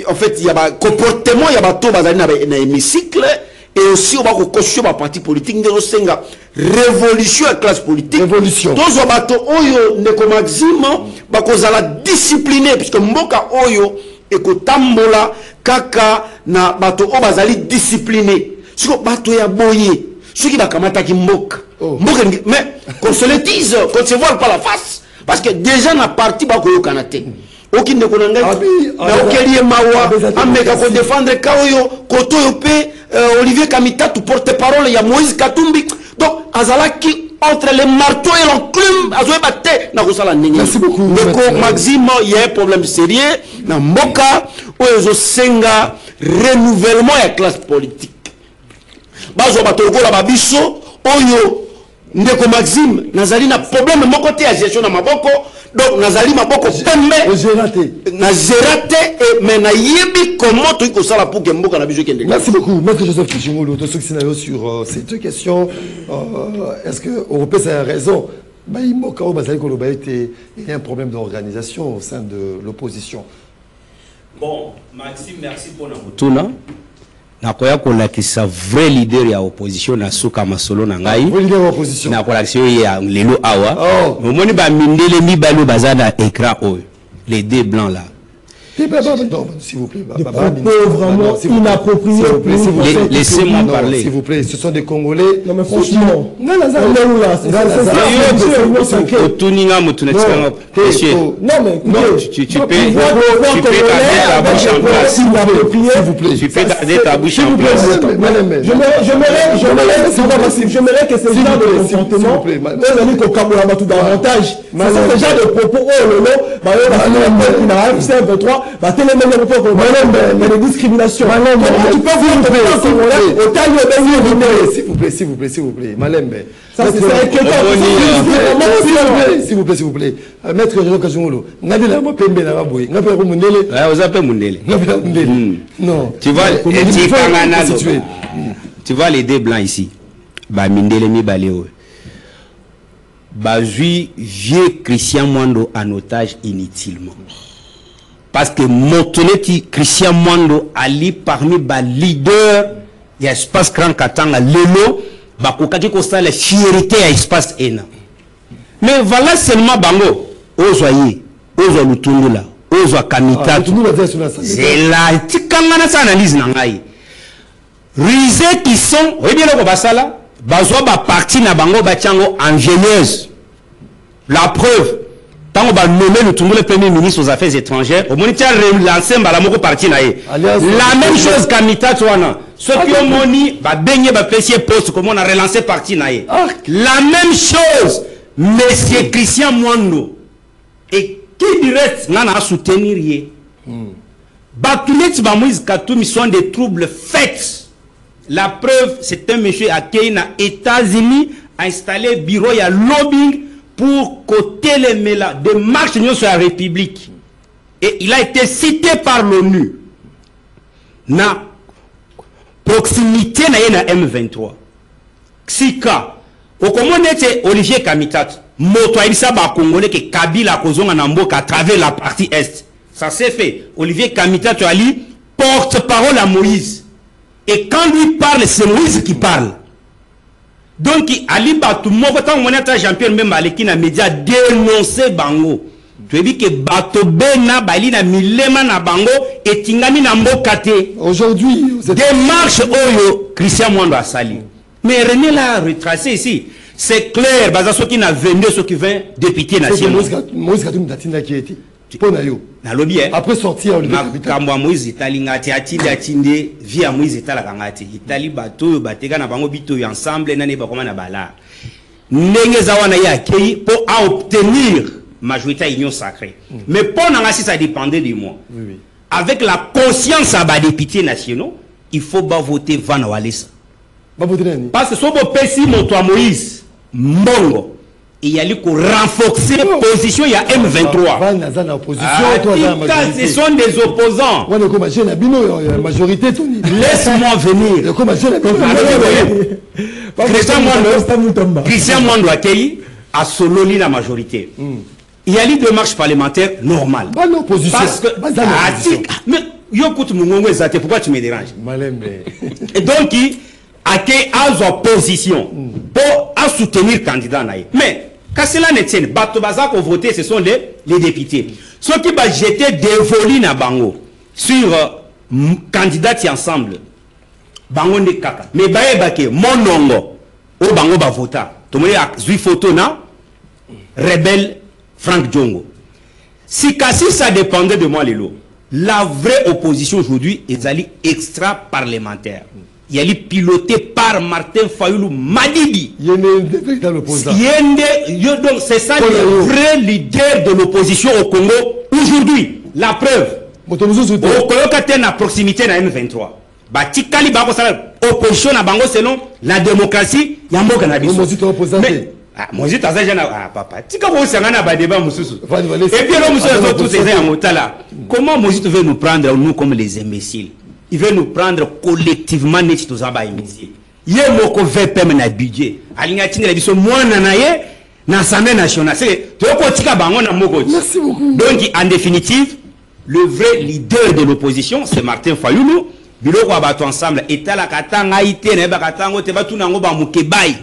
en fait il y a ba comportement ya ba to bazali na hémicycle et aussi on va cautionner ma parti politique ndelo senga révolution à classe politique révolution tous les bateaux oyo ndeko Maxime bakozala discipliné puisque mboka oyo ekotambola kaka na bato o bazali discipliné siko bato ya boye ceux qui bakamata ki mboka mboka mais qu'on se le dise qu'on se voile pas la face parce que déjà na parti bakoyo kanate oki ndeko nanga na okeli mawa ameka ko défendre kaoyo koto yo pe Olivier Kamita tu porte-parole il y a Moïse Katumbi donc azalaki entre les marteaux et l'enclume azoe batte na kosala ndenge. Merci beaucoup ndeko Maxime il y a un problème sérieux na mboka oyo senga renouvellement ya classe politique bazo batolokola babiso oyo ndeko Maxime nazali na problème moko te ya gestion na maboko donc nazali maboko pembe na zerate et mais na yebi comment tu ko sala pour que mboka na biso kende. Merci beaucoup maître Joseph Kishimolo de ce scénario sur ces deux questions est-ce que Européen a raison il y a un problème d'organisation au sein de l'opposition. Bon Maxime merci pour notre retour. Nakoya kolakisa vrai leader ya opposition na suka masolo na ngai vrai leader ya opposition na kolakisa ya lelo awa momoni ba mindele mibalo bazana écran oyo les deux blancs là s'il vous plaît vraiment inapproprié laissez-moi parler s'il vous plaît ce sont des Congolais non mais franchement non mais tu peux garder ta bouche en place s'il vous plaît tu peux garder ta bouche en place j'aimerais que ce genre de comportement les amis kokabola batu davantage c'est ce genre de propos les discriminations. Tu peux s'il vous plaît, Malembe. S'il vous plaît. Maître Joseph Kishimolo, non. Tu vois les deux blancs ici. Mindele mi baleo. Bazui vieux Christian Mwando en otage inutilement. Parce que Motoneti Christian Mwando ali parmi les leaders de l'espace Grand Katanga Lelo, bakokaki kosta la fierté à l'espace ENA. Mais voilà seulement bango, ozoye, ozo lutundula, bozwa kamitatu zela tikanga na sa analyse na ngai risé qui sont oui bien le basala bazwa ba parti na bango batiango ingénieuse la preuve tant on va nommer le premier ministre aux affaires étrangères au moniteur relancer mbala moko parti na ye la même chose kamitatu wana ceux qui ont moni ba benye ba pesier poste comme on a relancé parti na ye la même chose monsieur Christian Mwando et qui dirait nana a soutenir ye Batulet ba Moïse Katumbi sont des troubles faits. La preuve, c'est un monsieur qui aux États-Unis a installé bureau et lobbying pour côté les mélas de marche sur la République. Et il a été cité par l'ONU. Na proximité na M23. Sika. Au comment était Olivier Kamitat, moto aibisa ba Congolais que Kabila kozonga na mboka à travers la partie est. Ça s'est fait. Olivier Kamitat Ali porte-parole à Moïse. Et quand lui parle, c'est Moïse qui parle. Donc, Ali Batou, moi, quand on a Jean-Pierre même qui na média dénoncé Bango. Tu as dit que Bato Bena, Bali na Milema na Bango, et Tingami na Mbokate. Aujourd'hui, démarche Oyo, Christian Mwando a sali. Mais René l'a retracé ici. C'est clair, Baza ceux qui n'a 22, ceux qui 20 députés nationaux. Moïse Katumbi Datina qui était. Na lobby après sortir on kamwa Moïse Itali ngati atinde via Moïse Itala kangati Itali bato bateka na bango bito ensemble nane ba koma na bala ndenge za wana ya kei pour obtenir majorité à union sacrée mais pour nanga si ça dépendait de moi avec la conscience à ba députés nationaux il faut pas voter Van Walesa parce que so bo pesi moto à Moïse mbongo il y a eu pour renforcer la position, il y a M23. Ce sont des opposants. Laisse-moi venir. Christian Mwando a sololi la majorité. Il y a eu des marches parlementaires normales. Parce que... Mais, pourquoi tu me déranges? Et donc, il a une position pour soutenir le candidat. Mais, quand cela ne tient, Batobaza qui ont voté, ce sont les députés. Ceux qui vont jeter des volets à Bango sur candidats ensemble, Bango ne kaka. Mais Baye mon nongo, au Bango va voter. Tout le monde a vu photo na rebelle Frank Djongo. Si ça dépendait de moi, Lelo, la vraie opposition aujourd'hui est extra-parlementaire. Il est piloté par Martin Fayoulou Madidi. C'est ça le vrai leader de l'opposition au Congo aujourd'hui. La preuve. Au Congo, à proximité de M23. Batikali Bango, opposition à Bango selon la démocratie. Il y a un mot Moïse papa. Et puis comment Moïse veut nous prendre nous comme les imbéciles? Il veut nous prendre collectivement les imbéciles. Il y a un VPM na budget. Merci beaucoup. Donc en définitive, le vrai leader de l'opposition, c'est Martin Fayoulou. Biloko abato ensemble eta la katanga ite na bakatango te batuna ngo ba mukebai.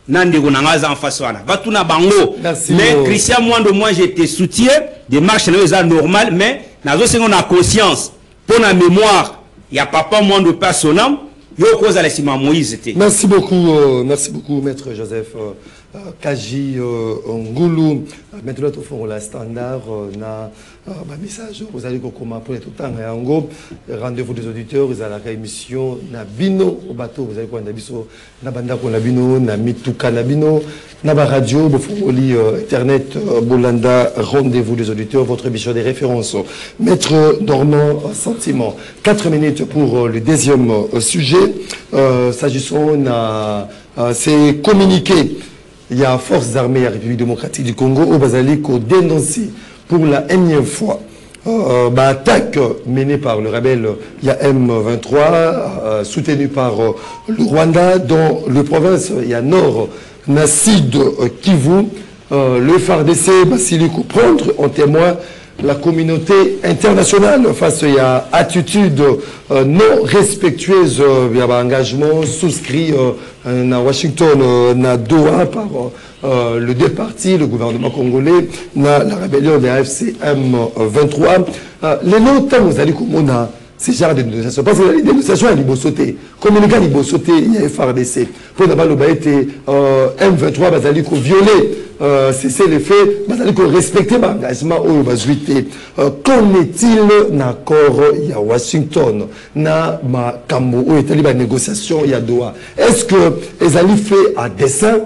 Nandego nangaza en face wana. Batuna bango. Mais Christian Mwando, moi je te soutiens, des marches normales, mais nazo sengo na conscience pour la mémoire. Il y a papa Mwando personnel. Merci beaucoup, maître Joseph Kaji Ngoulou. Maintenant, au fond, la standard, na message, vous allez comment pour tout le temps. Rendez-vous des auditeurs, vous allez la émission na bino au bateau, vous allez quoi na biso na banda ko na bino na mituka na bino na ba radio, bofoli internet Bolanda. Rendez-vous des auditeurs, votre émission des références. Maître Normand Sentiment. 4 minutes pour le deuxième sujet. S'agissant de ces communiqués, il y a Forces armées à la République démocratique du Congo au Bazali qui ont dénoncé pour la énième fois l'attaque menée par le rebelle M23 soutenu par le Rwanda dans le province Nord Nassid Kivu. Le FARDC Basiliko prendre en témoin la communauté internationale face à attitude non respectueuse, il y a un engagement souscrit à Washington, à Doha par le deux partis, le gouvernement congolais, la rébellion des AFC M23. Les notes, vous allez comme ce genre de dénonciation. Parce que les dénonciations, elles vont sauter. Communiquer, ils vont sauter, il y a FRDC. Pour d'abord, le été M23, vous allez violer, cesser les faits, vous allez respecter l'engagement au Bazuité. Qu'en est-il d'accord, il y a Washington, na Makambo, où est-il la négociation, il y a Doha. Est-ce que les alliés fait à dessein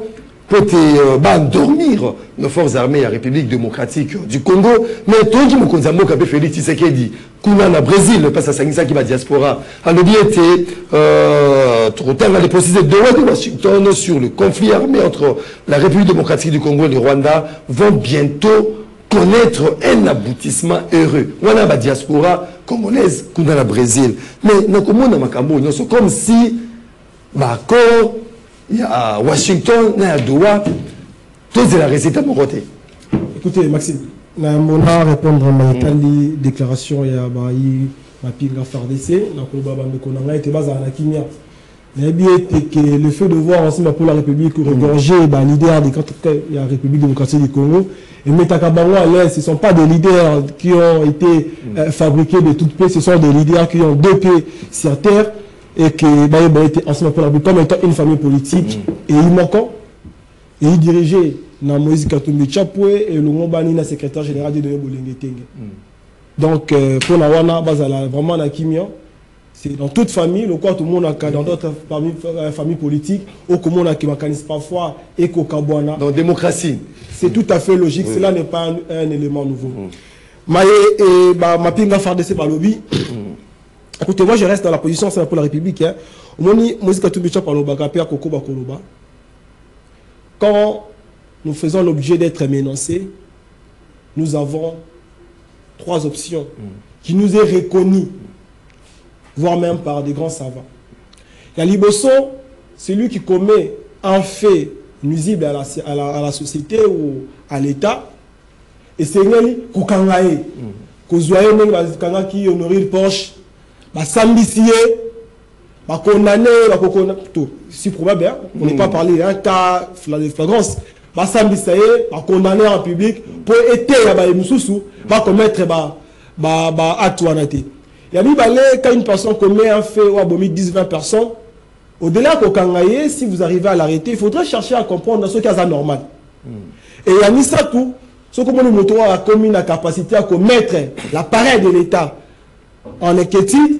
pour endormir nos forces armées à la République démocratique du Congo, mais tout le monde qui m'a dit Félix Tshisekedi, qu'on a au Brésil, parce que c'est ça qui va diaspora, a été trop tard les procédures de Washington sur le conflit armé entre la République démocratique du Congo et le Rwanda vont bientôt connaître un aboutissement heureux. On a la diaspora congolaise qu'on a au Brésil, mais nous sommes comme si l'accord il y a Washington, il y a Doha, tout est la récite à mon côté. Écoutez, Maxime, je vais répondre à ma déclaration. Il y a ma pinga FARDC, le fait de voir ensemble pour la République regorger les leaders de la République démocratique du Congo, et Metakabango à l'aise, ce ne sont pas des leaders qui ont été fabriqués de toutes pièces, ce sont des leaders qui ont deux pieds sur terre. Et que était ensemble pour la République comme étant une famille politique et il manquant et il dirigeait dans Moïse Katumbi Chapoué et le Ngombani na secrétaire général de Bolenge Tenge. Donc pour la Wana bazala vraiment la kimia c'est dans toute famille le quoi tout le monde a dans d'autres familles politiques au comment on a qui mécanise parfois et qu'au Kabwana dans démocratie c'est tout à fait logique cela n'est pas un élément nouveau. Ma pinga FARDC balobi. Écoutez, moi je reste dans la position, c'est pour la République. Quand nous faisons l'objet d'être menacés, nous avons trois options qui nous est reconnues, voire même par des grands savants. La Liboso, c'est lui qui commet un fait nuisible à la société ou à l'État, et c'est lui qui kangaye, qui honore le Porsche. Sambisier, condamné, si probable, on n'est pas parlé d'un cas de flagrance. Sambisier, condamné en public pour être commettre acte. Il y a quand une personne commet un fait ou a 10-20 personnes, au-delà de si vous arrivez à l'arrêter, il faudrait chercher à comprendre ce cas anormal. Et il y a mis ça tout, ce que nous a commis la capacité à commettre l'appareil de l'État en inquiétude,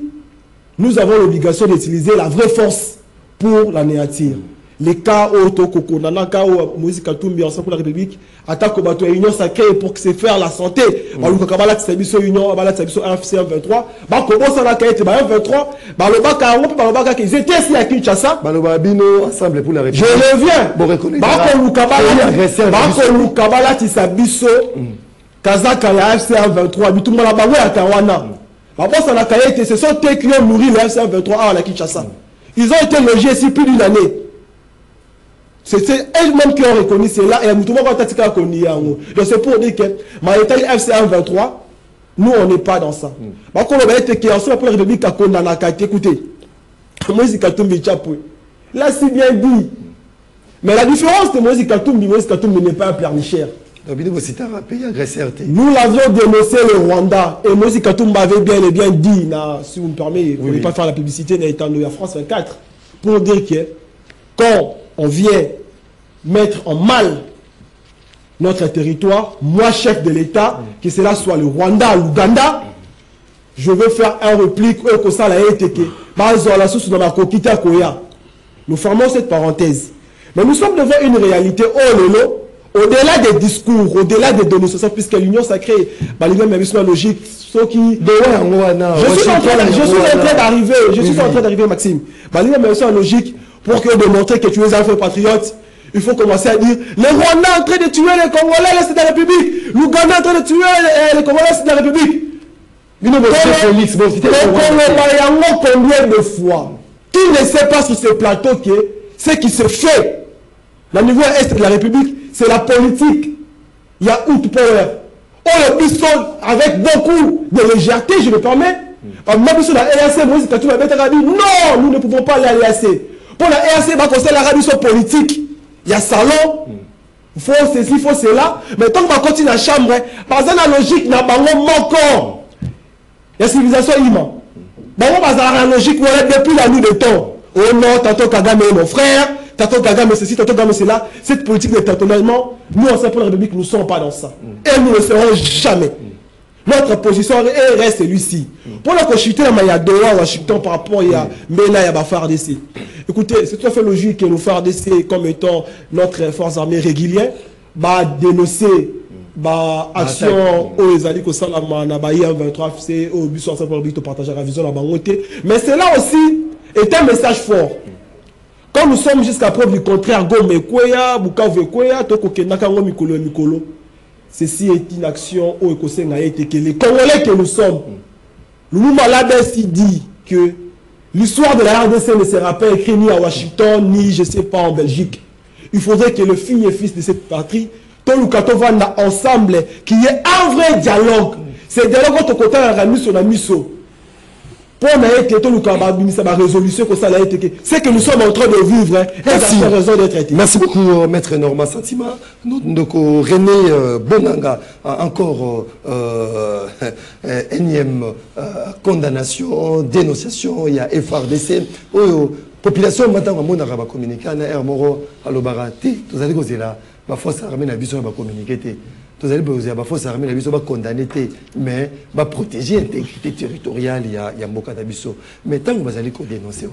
nous avons l'obligation d'utiliser la vraie force pour l'anéantir. Les cas où Tokoko, dans le cas où Moïse Katumbi, ensemble pour la République, attaque au bateau Union sacrée pour se faire la santé. Union, AFC 23, ils étaient ici à Kinshasa. Ensemble pour la République. Je reviens. Kazaka la AFC 23, tout le monde a bagoué à Tawana. Ce sont eux qui ont nourri la AFC 23 à la Kinshasa. Ils ont été logés ici plus d'une année. C'est eux-mêmes qui ont reconnu cela et donc c'est pour dire que Maïtaï FC 23, nous on n'est pas dans ça. Par contre, on va être qui ensemble pour la République à condamner à écouter. Moïse Katumbi Chapoué. Là, c'est bien dit. Mais la différence de Moïse Katumbi n'est pas un pernichère. Nous l'avions dénoncé le Rwanda et Moïse Katumbi avait bien et bien dit, si vous me permettez, vous ne pouvez pas faire la publicité n'étant de la France 24, pour dire que quand on vient mettre en mal notre territoire, moi chef de l'État, que cela soit le Rwanda, l'Ouganda, je veux faire un réplique que ça l'a été que nous fermons cette parenthèse. Mais nous sommes devant une réalité au-delà des discours, au-delà des dénonciations, puisque l'Union sacrée, logique, ceux qui... Je suis en train d'arriver, Maxime. Logique, pour que démontrer que tu es un fait patriote, il faut commencer à dire le Rwanda est en train de tuer les Congolais, c'est de la République. L'Ouganda est en train de tuer les Congolais, c'est de la République. Combien de fois qui ne sait pas sur ce plateau que ce qui se fait au niveau est de la République, c'est la politique. Il y a Outpower. Oh, le piston avec beaucoup de légèreté, je me permets. Même si la RAC, non, nous ne pouvons pas aller à l'EAC. Pour la RAC, va conseiller la radio politique. Il y a salon, il faut ceci, il faut cela. Mais tant qu'on va continuer la chambre, par exemple, la logique n'a pas encore. Il y a civilisation immense. La logique, depuis la nuit de temps. Oh non, tantôt Kagame est mon frère, tantôt Kagame ceci, tantôt Kagame c'est là. Cette politique de tâtonnement, nous, en pour la République, nous ne sommes pas dans ça. Et nous ne le serons jamais. Notre position reste celui-ci. Pour la constituer, il y a deux à Washington par rapport à Mena et à FARDC. Écoutez, c'est tout à fait logique que nous FARDC, comme étant notre force armée régulière, va dénoncer action aux alliés au Salama, na Bahia 23 FC, au but sur pour partager la vision la bangoté. Mais cela aussi est un message fort. Quand nous sommes jusqu'à preuve du contraire, Gome Kweya, Bukavu Kweya, Toko Kenaka Mikolo Mikolo. Ceci est une action où les Congolais que nous sommes, nous Malabès dit que l'histoire de la RDC ne sera pas écrite ni à Washington, ni je ne sais pas en Belgique. Il faudrait que le fils et fils de cette patrie, tout le Katova ensemble, qu'il y ait un vrai dialogue. C'est le dialogue entre côté de la mission de Misso. Pour la résolution que ça a été, c'est que nous sommes en train de vivre. Merci. Raison d'être été. Merci beaucoup, Maître Norma Santima. Donc, René Bonanga, encore énième condamnation, dénonciation, il y a FARDC. Population, maintenant, on va communiquer. On a Hermoro, à l'Obarati, tous allez causer là. Ma force armée, la vision va communiquer. Tous allez poser ma force armée, la vision va condamner, mais va protéger l'intégrité territoriale. Il y a Mboka Dabiso. Mais tant que vous allez dénoncer,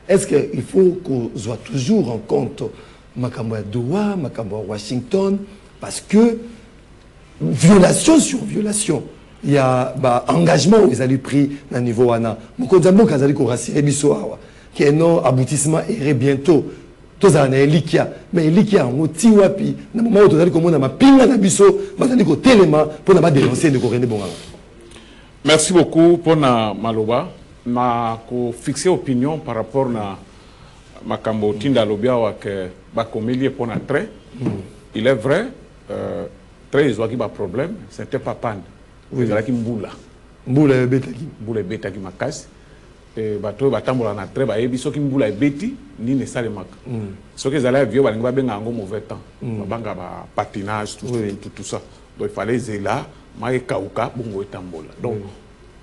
est-ce qu'il faut qu'on soit toujours en compte Makambo à Doha, Makambo à Washington, parce que violation sur violation, il y a engagement où ils allaient pris à niveau Wana. Mokonzambo Kazali Korasi Ebisoa, qui est non aboutissement irait bientôt. Tous en Elikia, mais Elikia en Tiwapi, na moment où tous allez comme on a ma pinga na biso, bazali ko telema pour na dénoncer de René Bonanga. Merci beaucoup pour na maloba, ma ko fixer opinion par rapport na makambo tinda lobia wa que ba komelie pour na trait. Il est vrai, très ils ont qui ba problème, c'était pas panne. Oui, la ki mbula. Mbula betaki. Mbula betaki makasi. Bato batambola na très ba yebi soki mbula ebeti ni ne salemaka soki ezala vieux balinga benga ngo mauvais temps banga ba patinage tout ça, donc il fallait zela ma kauka bongo etambola. Donc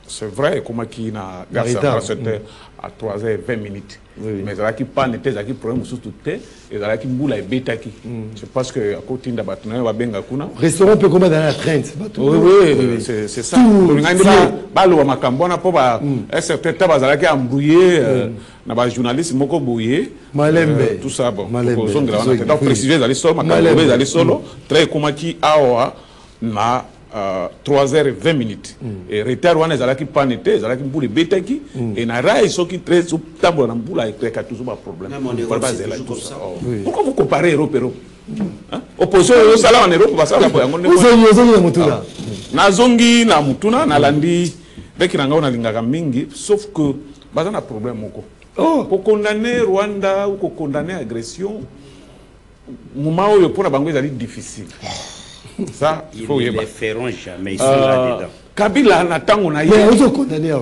c'est vrai comment qui na garça c'était à 3h20 minutes, mais ça qui pas n'était ça qui problème sous tout et ça qui mbula ebetaki. Je pense que à côté de batna ba benga kuna restaurant peut comment dans la trainte. Oui, c'est ça. Balo makambo na po ba un certain temps bazala ki embrouillé na ba journaliste moko bouillé Malembe tout ça bon donc préciser d'aller solo makambo d'aller solo très comment qui awa na 3h20 minutes et retard wana ezala ki panete ezala ki mbula betaki et na rai soki très tambo na mbula et ka toujours pas problème. Pourquoi vous comparez Europe opposition au salaire en Europe parce que na zongi na mutuna na landi deki na ngao na lingaka mingi sauf que baza na problème moko pour condamner Rwanda ou pour condamner agression moment où pour la bango ezali difficile ça ils ne le feront jamais ils sont là-dedans. Kabila na tango na mais on condamner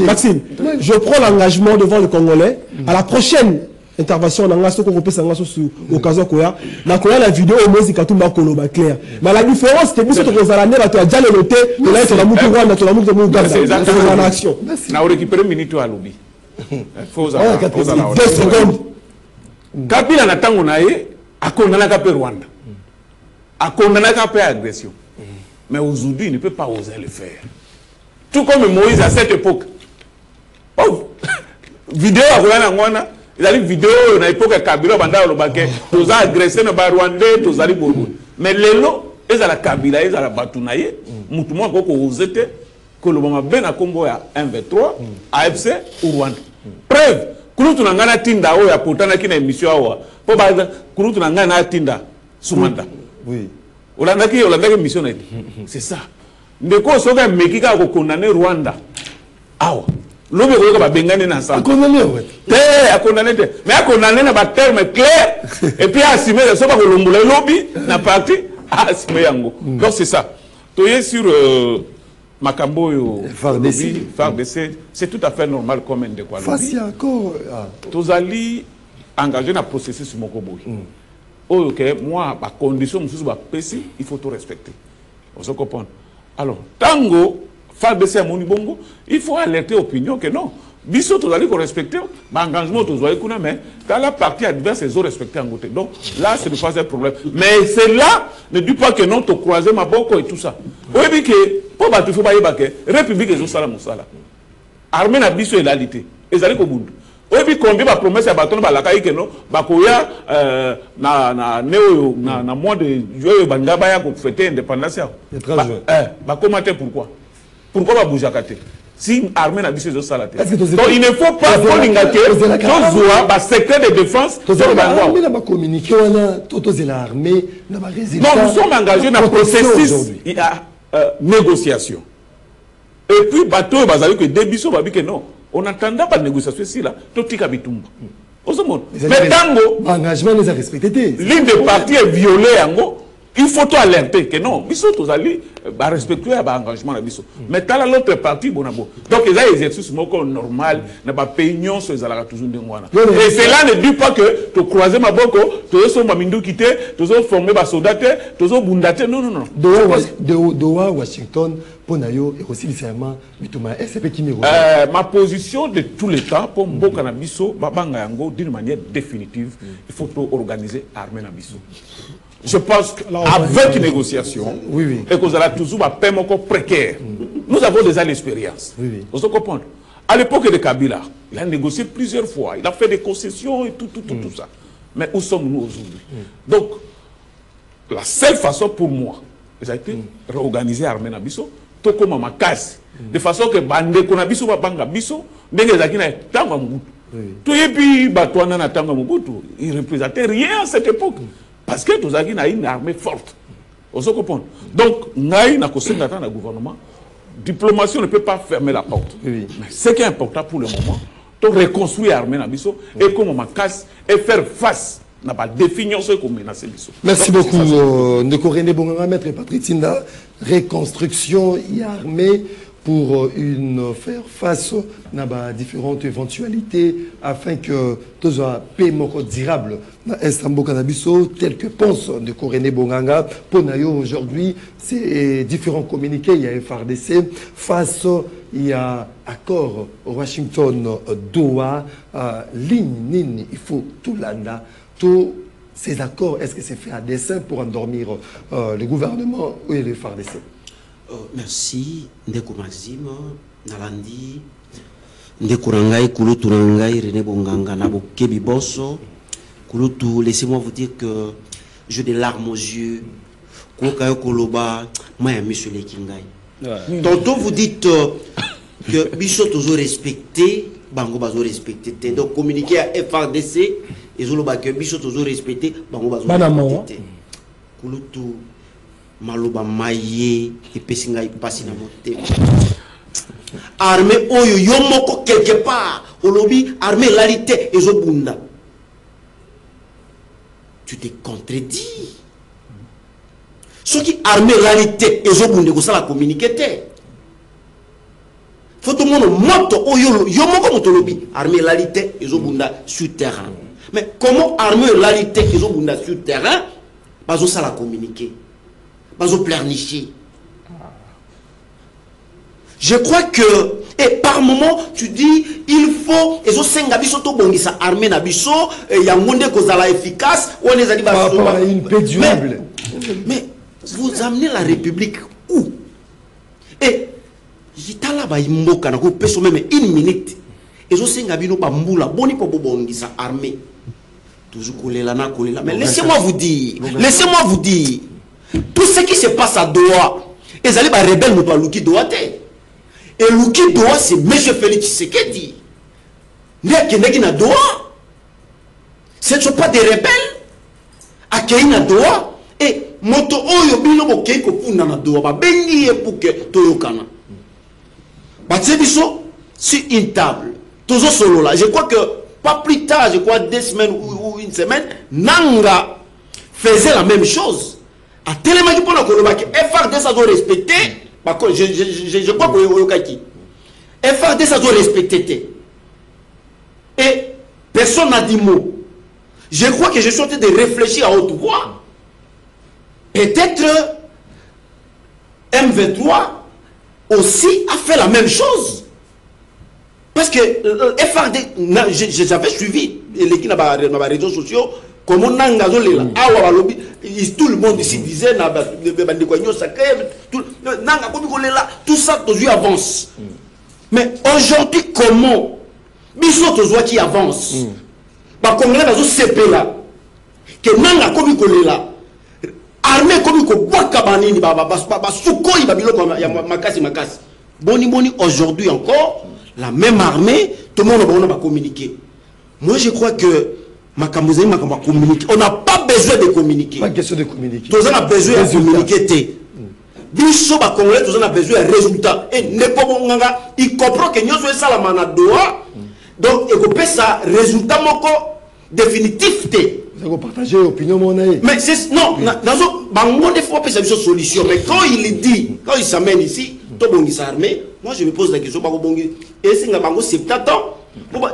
Maxime, je prends l'engagement devant le Congolais à la prochaine intervention dans l'occasion Koya la vidéo au moins Katumba Koloba clair. Mais la différence c'est que si tu as tu as déjà le noté là tu as mutu Rwanda tu as mutu Uganda c'est en action. Na récupérer minute à lobby. Faut 2 secondes. Kabila na tango na ye akondana ka pe Rwanda. Akondana ka pe agression. Mais aujourd'hui, il ne peut pas oser le faire. Tout comme Moïse à cette époque. Oh, vidéo à Rwanda, il y a une vidéo à l'époque Kabila Banda Lobake, tous a agressé nos Rwandais, tous a Bourgogne. Mais les lots, ils ont la Kabila, ils ont la Batounaye, Moutouma Koko Ozete, que le moment ben à Congo à 1v3, AFC ou Rwanda. Preuve, Kouroutou Nangana Tinda, ou à Potana qui n'a émission à pour Kouroutou Nangana Tinda, Soumanda. Oui. Olandaki mission c'est ça. Ndeko soka mekika ko condamner Rwanda. Awa. L'homme est comme Bengani ensemble. Condamné, ouais. A condamné, mais a condamné n'a pas terme clair. Et puis a assimé le soba le lobby n'a parti a assimé yango. Donc c'est ça. Toyé sur Makambo FARDC, c'est tout à fait normal comme un de quoi. Face encore. Tous allés engagés dans le processus Mokoboy. Ok, moi, ma condition, il faut tout respecter. On se comprend. Alors, tango, FARDC à Monibongo, il faut alerter l'opinion que non. Biso, tous allés respecter l'engagement, tous allés mais dans la partie adverse, ils ont respecté en côté. Donc, là, ce n'est pas un problème. Mais c'est là, ne dis pas que non, tu as croisé ma boko et tout ça. Oui, mais que, pour battre, il faut pas y baquer. République, ils ont ça, armée n'a biso et l'alité. Ils allés au bout. Oui, puis combien de promesses à bâton, la caille que non, Bakoya, na mois de juillet, Bangabaya, pour fêter l'indépendance. Commenter pourquoi? Pourquoi va bouger à côté? Si l'armée n'a pas besoin de ça, donc il ne faut pas communiquer le secret de défense. L'armée n'a pas communiqué, l'armée n'a pas résultat. Non, nous sommes engagés dans le processus négociation. Et puis, bateau, que début, que non. On n'entendait pas de négociation ici, là. Tout est kabitumba. Mais tango, l'engagement les a respectés. L'une des parties est violée, il faut tout alerter que non. Biso tous allés respecter l'engagement de Biso. Mais dans l'autre partie, bon. Donc, ils ont exercice normal, n'a pas payé sur les alarats toujours de moi. Et cela ne dit pas que tu croises ma boko, tu es ma mindu quitté, tu es formé ma soldat, tu es bundaté. Non, non, non. Doha, Washington, Ponayo et aussi nécessairement ma position de tous les temps pour Mboka Nabiso, Babanga d'une manière définitive, il faut organiser l'armée Nabiso. Je pense qu'avec une négociation, et qu'on a toujours un paiement précaire, nous avons déjà l'expérience. Vous comprenez? À l'époque de Kabila, il a négocié plusieurs fois, il a fait des concessions et tout ça. Mais où sommes-nous aujourd'hui? Donc, la seule façon pour moi, ça a été réorganiser l'armée Nabiso, tout comme ma casse, de façon que Bande Konabiso va banga biso, n'est-ce pas tout et puis Batouana na Tanga Mobutu, il ne représentait rien à cette époque. Parce que tous avez une armée forte. On se comprend. Donc, nous avons un gouvernement. Diplomatie ne peut pas fermer la porte. Mais ce qui est important pour le moment, c'est de reconstruire l'armée Nabiso et comme on casse et faire face à la définition qu'on menace Biso. Merci beaucoup. Ndeko René Bonganga, maître Patrick Tinda. Reconstruction et armée pour faire face à différentes éventualités afin que tout soit paiement durable dans Estambo Canabiso, tel que pense de René Bonganga. Pour nous aujourd'hui, c'est différents communiqués. Il y a FARDC face, il y a accord Washington Doha, ligne, il faut tout l'anda, tous ces accords. Est-ce que c'est fait à dessein pour endormir le gouvernement ou le FARDC? Merci, Ndeko Maxime, Nalandi, Ndeko Rangai, Kulutu Rangai, René Bonganga, Nabo Kebi Bosso, Kulutu, laissez-moi vous dire que j'ai des larmes aux yeux. Kokayo Koloba, moi, monsieur Lekingai. Tantôt vous dites que Bichot toujours respecté, Bango Bazo respecté. Donc communiquer à FARDC, et Zoloba que Bichot toujours respecté, Bango Bazo respecté. Kulutu. Maloba maye et pesinga ipasi na moté. Armée oyo yomoko quelque part au lobby armée lalité et zobunda. Tu te contredis. Ce qui armée lalité et zobunda ko sala communiquer té. Faut tout le monde moto oyo yomoko moto lobby armée lalité et zobunda sur terrain. Mais comment armée lalité et zobunda sur terrain bazo sala communiquer. Je crois que, et par moment, tu dis, il faut, et zo senga biso to bongisa armée na biso, et yangonde kozala efficace, on les a dit, une paix durable. Mais, vous amenez la République où? Et, jitala ba imboka na ko peso même une minute, et zo senga bino ba mbula, boni po bongisa armée. Toujours kolela na kolela. Mais laissez-moi vous dire, tout ce qui se passe à Doha, ils allaient par rebelle nous Luki Doha. Et Luki Doha, c'est M. Félix Tshisekedi. Na Doha. Ce ne sont pas des rebelles. Akei na Doha. Et moto oyo bino bokei ko punda na Doha. Ba bengi e pour que toyokana. Batse biso sur une table. Toujours solo là. Je crois que pas plus tard, je crois 2 semaines ou une semaine, Nanga faisait la même chose. À tellement que pour le FRD ça doit respecter. Je crois que FRD ça doit respecter. Et personne n'a dit mot. Je crois que je suis en train de réfléchir à haute voix. Peut-être M23 aussi a fait la même chose. Parce que FRD, j'avais suivi les réseaux sociaux, comment tout le monde ici disait tout ça avance. Mais aujourd'hui, comment Bissot qui avance Congolais là que Nanga comme là armée comme Boakabanini Sukhoi Makasi. Boni aujourd'hui encore la même armée, tout le monde va communiquer. Moi je crois que Makamouze va communiquer. On n'a pas besoin de communiquer. Pas question de communiquer. Tous on a besoin de communiquer. Biso ba Congolais tous on a besoin de résultats. Et ne pas nganga, il comprend que nous sommes ça la manadoa. Donc il faut ça résultat moko définitif té. Vous avez partagé l'opinion monnaie. Mais c'est non, dans des fois c'est une solution. Mais quand il dit, quand il s'amène ici, tout le monde est armé. Moi je me pose la question, et c'est 70 ans,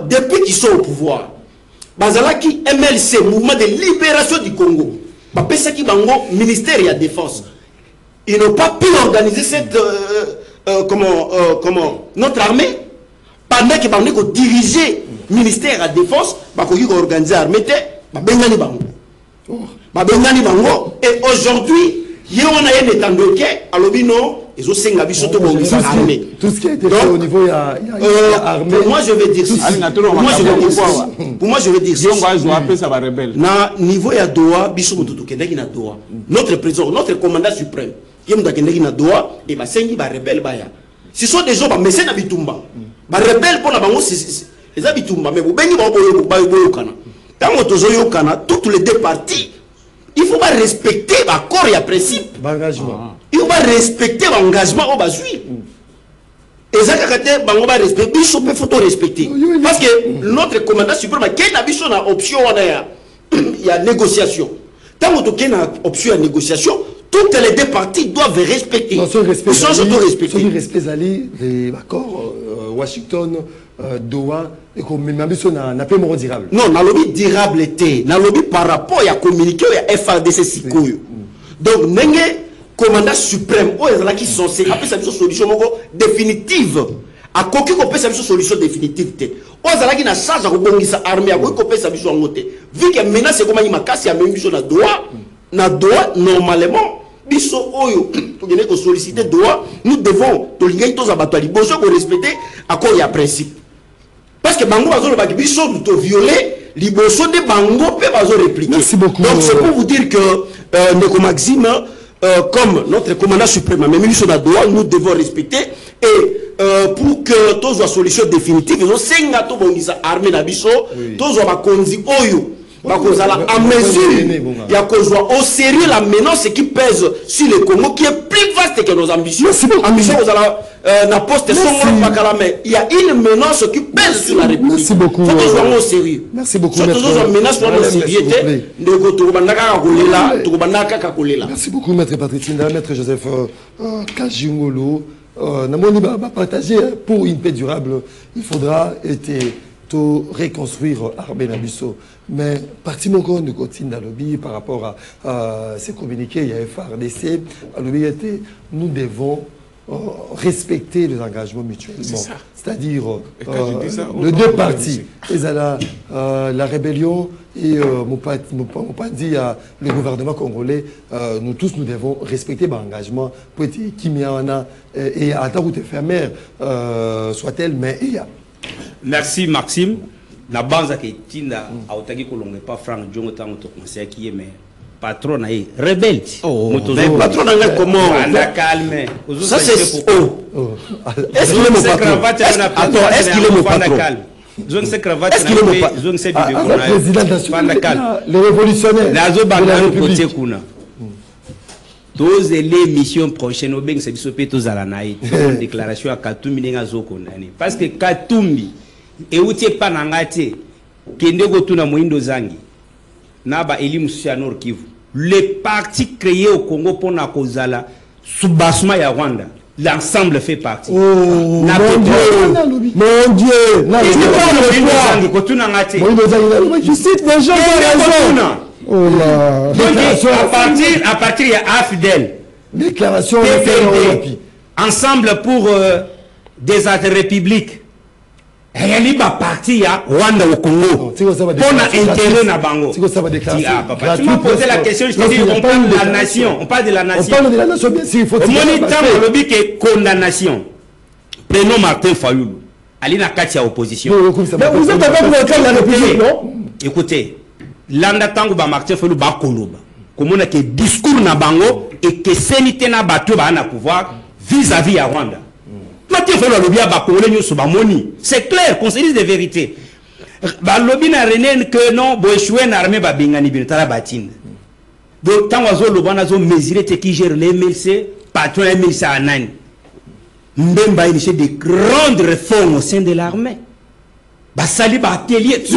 depuis qu'ils sont au pouvoir, Bazalaki MLC, mouvement de libération du Congo, qui bango ministère de la défense, ils n'ont pas pu organiser cette notre armée pendant que bango diriger ministère de la défense, ils ont organisé l'armée, et aujourd'hui, il y a un état de quai, à l'obino. Tout ce qui a été fait au niveau de l'armée. Pour moi, je vais dire ceci. Pour moi, je vais dire ceci. Na niveau ya Doha, notre président, notre commandant suprême, qui est na Doha, et va sengi ba rebelle baya. Ce sont des gens mais c'est na bitumba. Ba rebelle pour la bango c'est ça bitumba mais bengi ba boyo kana. Tant tozoyo kana toutes les deux parties. Il faut pas respecter l'accord et le principe. Il faut pas respecter l'engagement au suivre. Et ça, il faut respecter. Il faut respecter. Parce que notre commandant suprême, quelle option il y a négociation. Tant qu'il y a une option de négociation, toutes les deux parties doivent respecter. Ils sont respecter. Il respect l'accord Washington, Doha, et qu'on met un appel durable. Non, dans le lobby durable était. Dans le lobby par rapport à communiquer à FRDC Sikoyo. Donc, n'engé commandant suprême, qui sont censés appeler sa solution définitive. À quoi qu'on peut sa solution définitive. On a qui n'a charge à rebondir sa armée, à quoi qu'on peut sa vision en côté. Vu que maintenant c'est comme il m'a cassé à même vision na Doha, normalement. Biso oyo pour gagner solliciter Doha, nous devons to lingai tous abattoirs besoin de respecter accord et principe. Parce que bango bazo le biso to violer liboso de bango pe bazo répliquer. Merci beaucoup. Donc c'est pour vous dire que Ndeko Maxime comme notre commandant suprême mais biso na Doha, nous devons respecter et pour que tous soient solution définitive, ils ont senga to bongisa armée na biso, tous soient bakonzi oyo. À mesure, il y a au sérieux la menace qui pèse sur le Congo qui est plus vaste que nos ambitions. Ambition, il y a une menace qui pèse sur la République. Merci beaucoup. Il faut que au sérieux. Merci beaucoup. Merci beaucoup, Maître Patrick Tinda, Maître Joseph Kajingolo. Partager pour une paix durable, il faudra reconstruire Armée Nabiso. Mais parti mon compte de continue dans le lobby par rapport à ces communiqués, il y a FRDC, à lobby nous devons respecter les engagements mutuellement. C'est-à-dire les deux parties, la rébellion et mon pas dit le gouvernement congolais, nous tous nous devons respecter l'engagement pour être Kimiana et à ta route éphémère soit-elle, mais il y a. Merci Maxime. Na banza ke tinda autaki kolonge pas Frank Jongo tango to commencer qui mais patron na rebelle. Mais patron na comment anda calme. Ça c'est Est-ce qu'il est mon patron? Attends, est-ce qu'il est mon patron? Zone se cravate na pe zone se bidé kuna. Président national. Le révolutionnaire. Nazo banga côté kuna. tous l'émission prochaine au Beng c'est bisopé tous à la naï déclaration à Katumbi n'enga zo condamné parce que Katumbi et où t'es pas n'angate kende go tuna moindo zangi na ba elimu sur Nord Kivu les partis créés au Congo pour na kozala sous basement ya Rwanda l'ensemble fait partie. Oh mon Dieu, mon Dieu. Je cite des gens qui ont raison. Oh là. À partir il y a AFDEL. Déclaration ensemble pour des républiques. Il y a libre parti à Rwanda au Congo. Pour intérêt na bango. Tu m'as posé la question, je te dis on parle de la nation, on parle de la nation. On parle de la nation bien sûr, il faut au moniteur le but que condamnation. Prenons Martin Fayoulou. Ali na katia opposition. Mais vous êtes avec le cas de la République, non? Écoutez, l'anda tango ba Martin Fayoulou ba koloba. Comme on a que discours na bango et que sénité na bateau ba na pouvoir vis-à-vis à Rwanda. C'est clair, qu'on se dise des vérités. Lobby n'a rien que non, bo échouer une armée ba bingani binotala batine. Donc tant oiseau le bon azo mesuré te qui gère les MLC, patron MLC à Nani. Mbemba a initié des grandes réformes au sein de l'armée. Basali ba atelier. Ce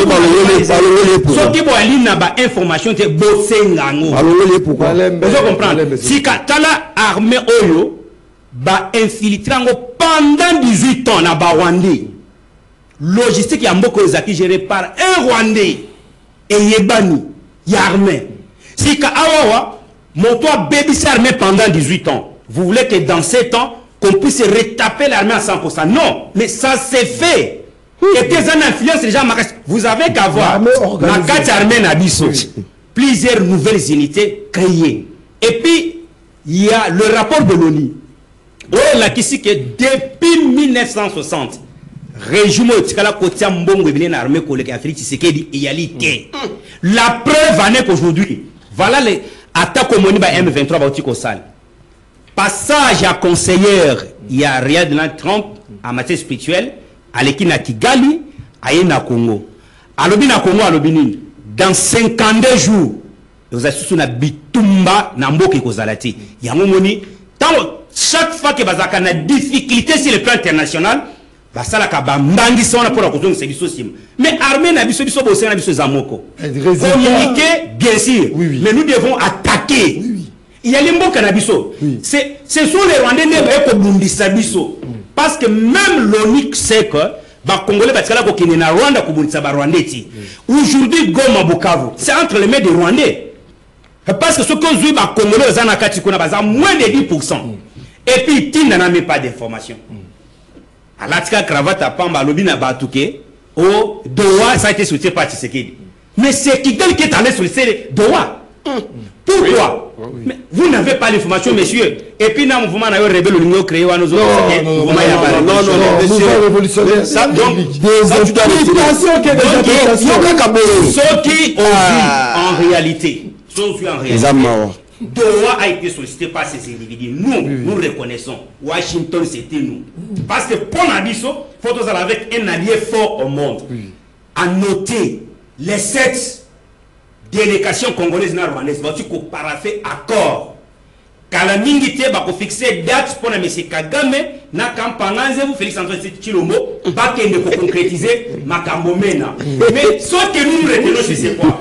qui bo aline na ba information te bosengango. Pourquoi? Vous comprenez? Si katala armée oyo ba infiltrango pendant 18 ans na ba Rwandais. Logistique ya mboko ezaki géré par un Rwandais et yebani ya armée. Si ka awawa moto baby armée pendant 18 ans. Vous voulez que dans 7 ans qu'on puisse retaper l'armée à 100%? Non, mais ça s'est fait. Et tes influences déjà vous avez qu'à voir la 4 armée nabiso. Plusieurs nouvelles unités créées. Et puis il y a le rapport de l'ONU. Oh la kisi que depuis 1960 régime otikala kotia mbongo ebele na armée koleka Afrique Tshisekedi égalité. La preuve en est qu'aujourd'hui voilà les attaques au moni ba M23 ba otiko sale. Passage à conseillère il y a Riyad Trump en matière spirituelle aleki na Kigali aye na Congo. Alobi na Congo alobi nini dans 52 jours vous avez sous na bitumba na mboka kozalati. Yango moni tant chaque fois que bazaka na difficulté sur le plan international basala ka bambangi sona pour la cause de biso sim mais armée na biso biso bossé na biso zamoko communiquer bien sûr mais nous devons attaquer il y a limbo canabiso c'est ce sont les Rwandais ne ko bundisa biso parce que même l'ONU sait que ba congolais batikala ko kine na Rwanda ko bundisa ba Rwandais ti aujourd'hui Goma Bukavu c'est entre les mains des Rwandais parce que ce que nous ba congolais za na kati ko na baza moins de 10%. Et puis, il n'a même pas d'information. À l'atika cravate à Pamba, l'obina batouké, au Doha, ça a été soutenu par Tshisekedi. Mais c'est qui est allé sur le Doha. Pourquoi? Mais vous n'avez pas l'information, monsieur. Et puis, dans le mouvement, on a rebelle l'Union créé à nos autres. Non, monsieur. Ça, donc, ceux qui ont vu en réalité, Doha a été sollicité par ces individus. Nous reconnaissons. Washington, c'était nous. Parce que pour Nabiso, il faut aller avec un allié fort au monde. À noter les 7 délégations congolaises et rwandaises. Il faut paraffer accord. Kalamingité va fixer date pour M. Kagame. Na kampanganze vous Félix Antoine Chilombo. Pas qu'il ne faut concrétiser Makambo Mena. Mais ce que nous retenons, je sais quoi.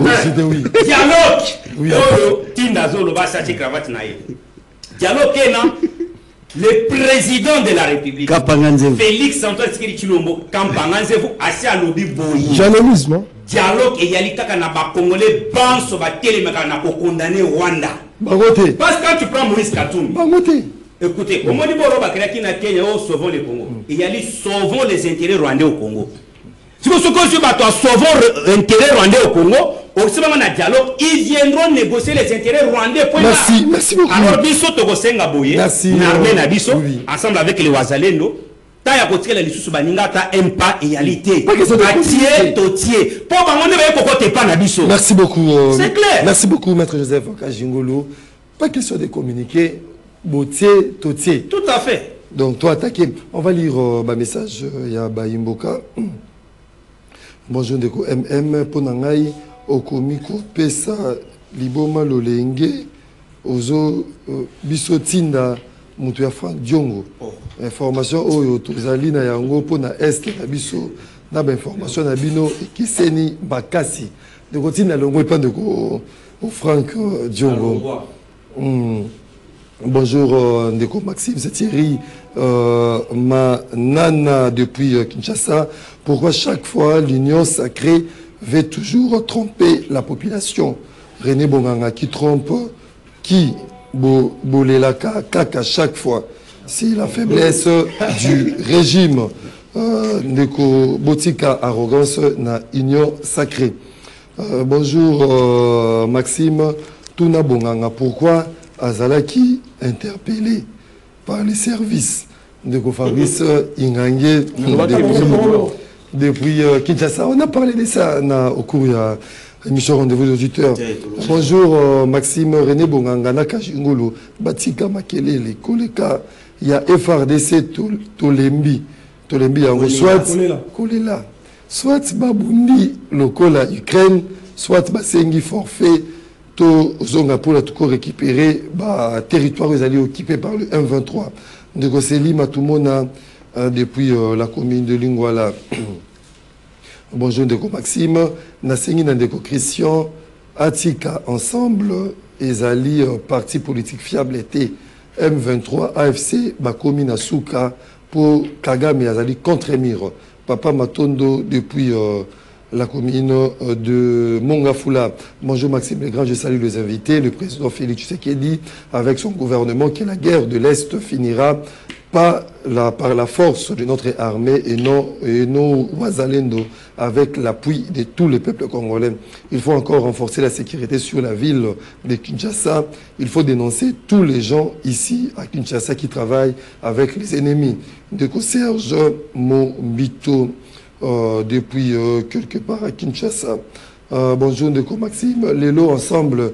Dialogue. Dialogue. Le président de la République, Félix Antoine Chilombo, Kampanganze vous assis à lobby boyi. Journalisme. Dialogue et Yalika na ba Congolais pense ba télémaka na ko condamner Rwanda. Bangote. Parce que quand tu prends Maurice Katumbi. Bangote. Écoutez, comment dit Boroba qui na Kenya oh sauvons le Congo. Et Yali sauvons les intérêts rwandais au Congo. Si vous souhaitez toi sauvons les intérêts rwandais au Congo, au moment de dialogue, ils viendront négocier les intérêts rwandais. Merci beaucoup. Alors biso to gosenga boye. Merci. L'armée na biso ensemble avec les Wazalendo. Ta ya kotika la lisusu baninga ta impa égalité. Atier totier. Pour bango ne ba kokote pa na biso. Merci beaucoup. C'est clair. Merci beaucoup maître Joseph Kajingolo. Pas question de communiquer. Botier, totier. Tout à fait. Donc, toi, attaquer. On va lire ma message. Il y a Baimboka. Bonjour, Ndeko MM. Ponangai, Okomiko, Pesa, Liboma, Lolenge, ozo bisotinda mutu ya Frank Diongo information oyo tozali na yango po na est na biso na ba information na bino ekiseni bakasi de kotina longo pas de ko Frank Diongo. Bonjour Ndeko Maxime, c'est Thierry ma nana depuis Kinshasa. Pourquoi chaque fois l'union sacrée veut toujours tromper la population? René Bonganga qui trompe qui Bolelaka Kaka chaque fois. C'est la faiblesse du régime. Ndeko Botika arrogance na union sacrée. Bonjour Maxime Tuna Bonganga. Pourquoi Azalaki interpellé par les services de Fabrice Ingangé depuis Kinshasa? On a parlé de ça au cours de l'émission Rendez-vous des auditeurs. Bonjour Maxime René Bonganga Nakajingolo Batika Makelele Koleka. Il y a FRDC Tolembi yango soit Kolela soit Babundi lokola Ukraine soit Basengi forfait to zonga pour la tout récupérer ba territoire ils allaient occupé par le M23 de Goseli Matumona depuis la commune de Lingwala. Bonjour Ndeko Maxime Nasengi Ndeko Christian Atika ensemble ezali parti politique fiable était M23 AFC ba commune Asuka pour Kagame azali contre Emir Papa Matondo depuis la commune de Mongafula. Bonjour Maxime Legrand, je salue les invités. Le président Félix Tshisekedi, avec son gouvernement, que la guerre de l'Est finira par la force de notre armée et non Ouazalendo, avec l'appui de tous les peuples congolais. Il faut encore renforcer la sécurité sur la ville de Kinshasa. Il faut dénoncer tous les gens ici à Kinshasa qui travaillent avec les ennemis. De Serge Mobito, depuis quelque part à Kinshasa. Bonjour Ndeko Maxime. Les lots ensemble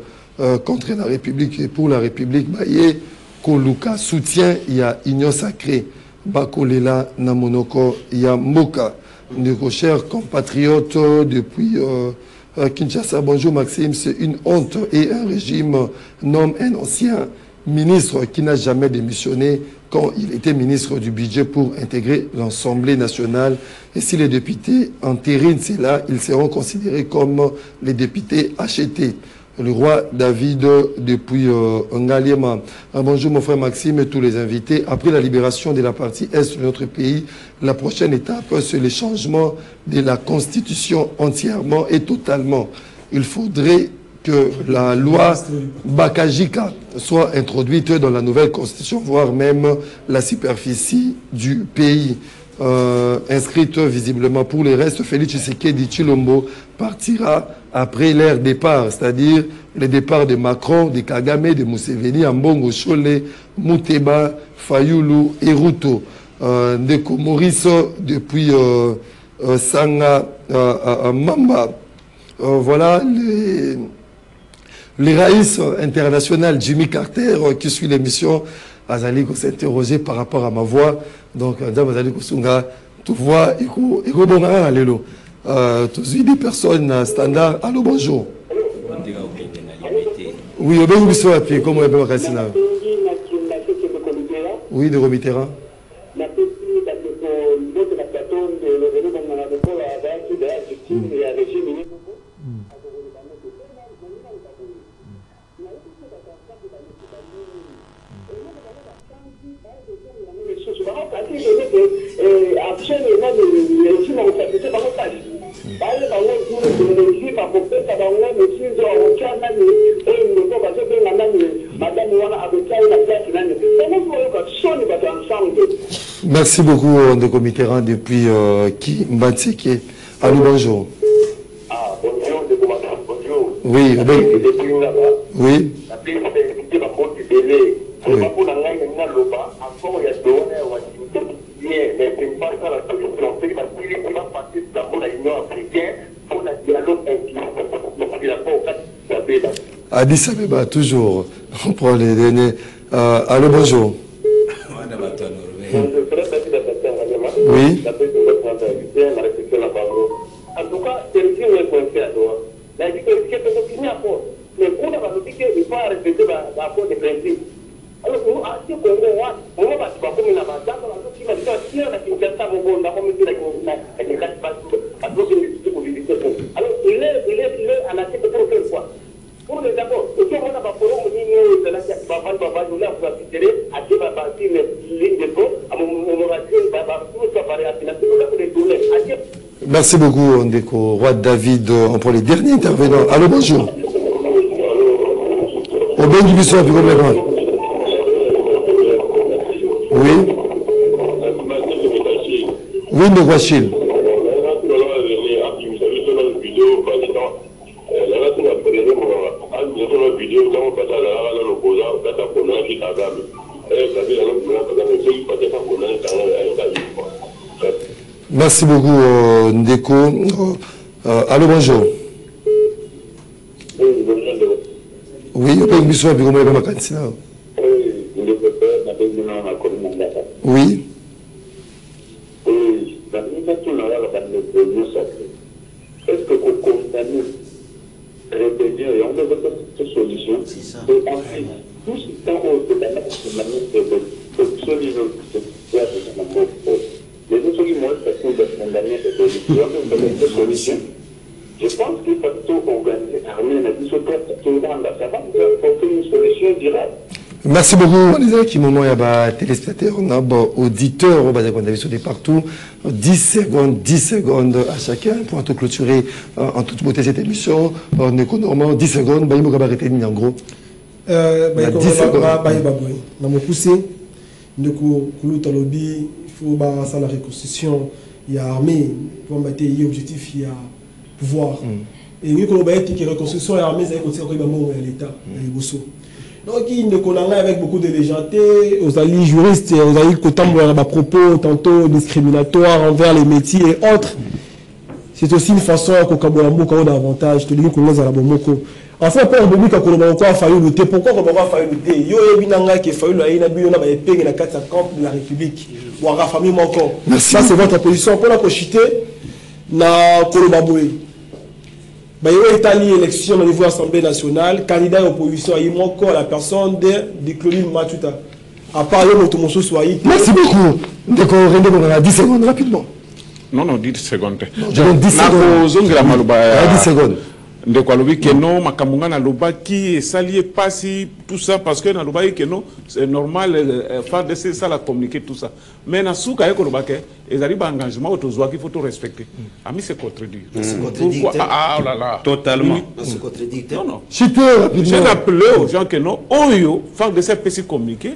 contre la République et pour la République. Baye Koluka soutient, il y a Union Sacrée. Bakolela Namonoko, il y a Moka. Ndeko chers compatriotes depuis Kinshasa. Bonjour Maxime. C'est une honte et un régime nomme un ancien ministre qui n'a jamais démissionné quand il était ministre du budget pour intégrer l'Assemblée nationale. Et si les députés entérinent cela, ils seront considérés comme les députés achetés. Le roi David depuis Ngaliema. Bonjour mon frère Maxime et tous les invités. Après la libération de la partie Est de notre pays, la prochaine étape, c'est le changement de la Constitution entièrement et totalement. Il faudrait que la loi Bakajika soit introduite dans la nouvelle constitution, voire même la superficie du pays. Inscrite visiblement pour les restes, Félix Tshisekedi Tshilombo partira après leur départ, c'est-à-dire le départ de Macron, de Kagame, de Museveni, Ambongo, Chole, Mouteba, Fayulu et Ruto. Ndeko Maurice depuis Sanga Mamba. Voilà les raïs internationales, Jimmy Carter qui suit l'émission, Azali s'interroger par rapport à ma voix. Donc, Azali Kosunga, tu vois, il rebondira allélo. Tu suis des personnes standards. Allô, bonjour. Oui, au béni à pied, comment on peut rester là? Oui, de Romitera. Merci beaucoup Ndeko Mitterrand depuis qui Mbatseke. Allô, bonjour. Ah, bonjour Ndeko Mitterrand, bonjour. Oui, oui. Addis Abeba, toujours. On prend les derniers. Allô, bonjour. Oui. En tout cas, c'est le Mais pour la validité, il faut respecter l'accord de principe. Alors, nous, à ce Congo, on va pas comme une avantage, on va dire que si on a une personne, on va mettre les 4 passes, alors il est à la tête pour faire quoi? Pour les accords, et si on a pas pour nous, on a Merci beaucoup, Ndeko. Roi David, pour les derniers intervenants. Allô, bonjour. Au bien du buisson, puis comme les. Oui. Oui, Ndeko Achille. Merci beaucoup, Ndeko. Allô, bonjour. Oui, on peut vous puis comment est-ce que oui. Est-ce que vous condamnez rébellion et on veut cette solution? C'est ça. Tout ce temps où vous avez de solution, les autres qui m'ont fait de condamner cette solution. Je pense qu'il faut organiser l'armée, la discussion, tout le monde va savoir pour une solution directe. Merci beaucoup, les amis. Moment, il y a des téléspectateurs, on a des auditeurs, on a des sautés partout. 10 secondes à chacun pour tout clôturer en toute beauté cette émission. On est normalement 10 secondes, il faut arrêter en gros. 10 secondes. Dans mon poussé, il faut ça la reconstruction, il y a armée, pour mettre objectif, il y a pouvoir. Et nous, quand on va être reconstruction et armée, ça va continuer à l'État, donc, il ne connaît rien avec beaucoup de légenté, aux alliés juristes, aux alliés qui ont propos tantôt discriminatoires envers les métiers et autres. C'est aussi une façon qu'on a davantage, de dire qu'on a bon. Enfin, pour le moment, qu'on a failli lutter, pourquoi on a failli lutter? Il y a qui a failli lutter, la 450 de la République, ou à la famille encore. Ça, c'est votre position. Pour la cochiter, na Kolobaboué. Il y a Italie élection au niveau de l'Assemblée nationale, candidat à l'opposition, il y a encore la personne de Claudine Matuta. À part l'automotion soyez. Merci beaucoup. On a 10 secondes rapidement. Non, 10 secondes. Je donne 10 secondes. 10 secondes. De quoi le que non, Makamunga na loba qui est salié pas si tout ça parce que na loba que non, c'est normal faire de ça la communiquer tout ça. Mais na souka ko loba que ils arrivent à engagement autozoa qu'il faut tout respecter. Ami c'est contredire. Pourquoi ah là là. Totalement. C'est contredicteur. Non. J'ai appelé aux gens que non, oyo faire de ces petits communiquer.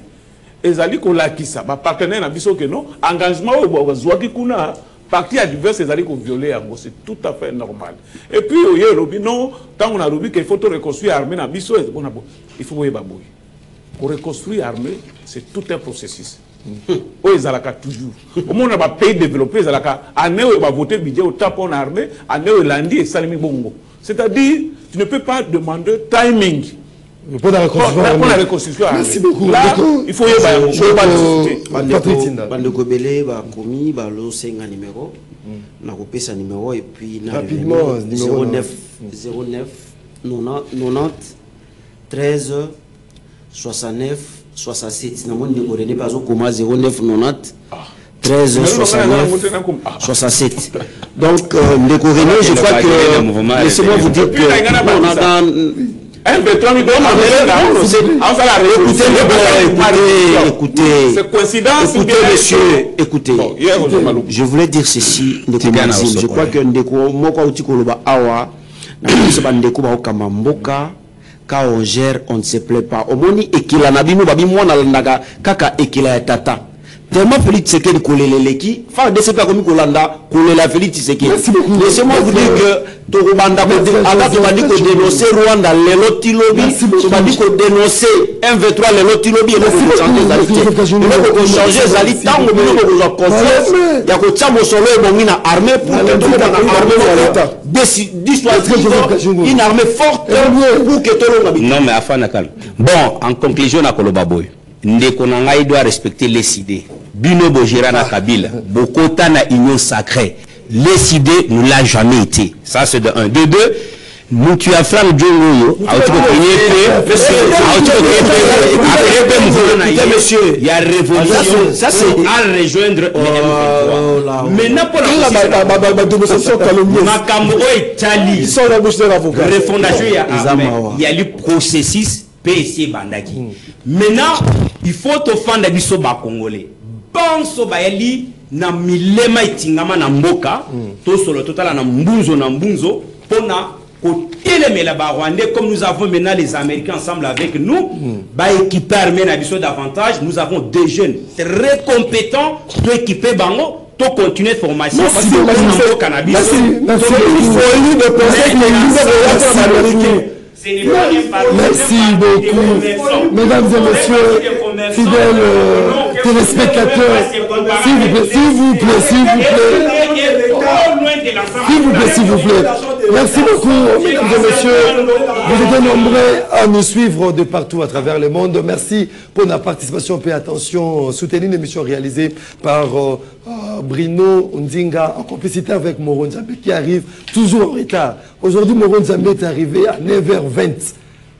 Ils arrivent ko la qui ça, ba partenaire na biso que non, engagement autozoa qui kuna parti adverse, c'est d'aller violer en gros, c'est tout à fait normal. Et puis, non, tant on a dit qu'il faut reconstruire l'armée, il faut voir pour reconstruire l'armée, c'est tout un processus. Ils ont toujours. Au moins, on a pays développé, ils ont voté le budget au tapon armée, année lundi et salimi bongo. C'est-à-dire, tu ne peux pas demander timing. Pour la reconstruction. Merci beaucoup. Là, il faut y avoir Patrick Tinda. Bandeko Belé va commis va le 5 numéro. Na coupé sa numéro et puis rapidement 09 90 13 69 67. Na mon ndeko René pas au coma 09 90 13 69 67. Donc ndeko René, je crois que laissez-moi vous dire que on a dans écoutez, c'est coïncidence. Écoutez, monsieur, écoutez. Je voulais dire ceci. Je crois que Ndeko Moko Utikoloba Awa, Ndeko Baokama Mboka, quand on gère, on ne se plaît pas. Au moni Ekila Nabino Babi Mwana Landaga, Kaka Ekila Tata. Tellement Félix Tshisekedi Koleleki, enfin de ce pas comme Kolanda, Kolela Félix Tshisekedi. Laissez-moi vous dire que Torubanda dit que dénoncer Rwanda, les lotilobi, dit que dénoncer M23, les lotilobi, et le changer les alliés. Il faut changer les alliés, tant que nous avons conscience, il y a que Tchamo Solo et Bongina armée pour que tout le monde armée une armée forte pour que tout le monde. Non, mais afin Nakal. Bon, en conclusion, à Kolobaboy, Ndeko Nangai doit respecter les idées. Bino Bojira na Kabila, Bokota na union sacrée. Les idées ne l'a jamais été. Ça, c'est de un. De deux, mutu ya Frank Djongo monsieur il y a révolution ça c'est à rejoindre maintenant pour la démonstration calomnieuse makambo etali refondation il y a le processus PC bandaki maintenant il faut te fanda biso ba congolais bonso ba yali na milema itingama na mboka to solo totala na mbunzo pona kotelemela ba Rwandais comme nous avons maintenant les Américains ensemble avec nous ba équiper armée na biso davantage nous avons des jeunes très compétents to équiper bango to continuer formation parce que nous cannabis merci de penser que merci beaucoup, mesdames et messieurs, fidèles téléspectateurs, s'il vous plaît. Merci beaucoup, mesdames et messieurs. Vous êtes nombreux à nous suivre de partout à travers le monde. Merci pour la participation. Payez attention, soutenez une émission réalisée par Bruno Ndinga en complicité avec Moron Nzambe qui arrive toujours en retard. Aujourd'hui, Moron Nzambe est arrivé à 9h20.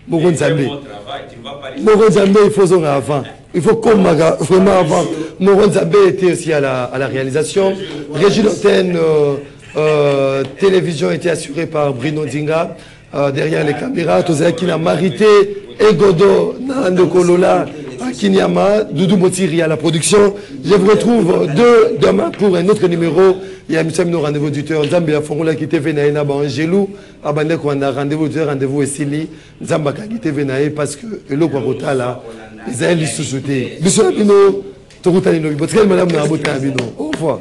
Moron Nzambe, il faut en avant. Il faut comme vraiment avant. Moron Nzambe était aussi à la réalisation. Régie d'antenne, télévision était assurée par Bruno Ndinga. Derrière les caméras, Tozaki na Marité, Egodo, Nando Kolola, Kinyama, Doudou Motiri à la production. Je vous retrouve demain pour un autre numéro. Il y a un rendez-vous auditeur. Nzambe ya Fongola qui TV na ena ba Angelou, abande ko na rendez-vous auditeur, rendez-vous esili. Nzamba ka qui TV na parce que le kwa kotala, ils allaient sous-souter. Biso bino, to kutali no bibotkel madame na abota bino. Au revoir.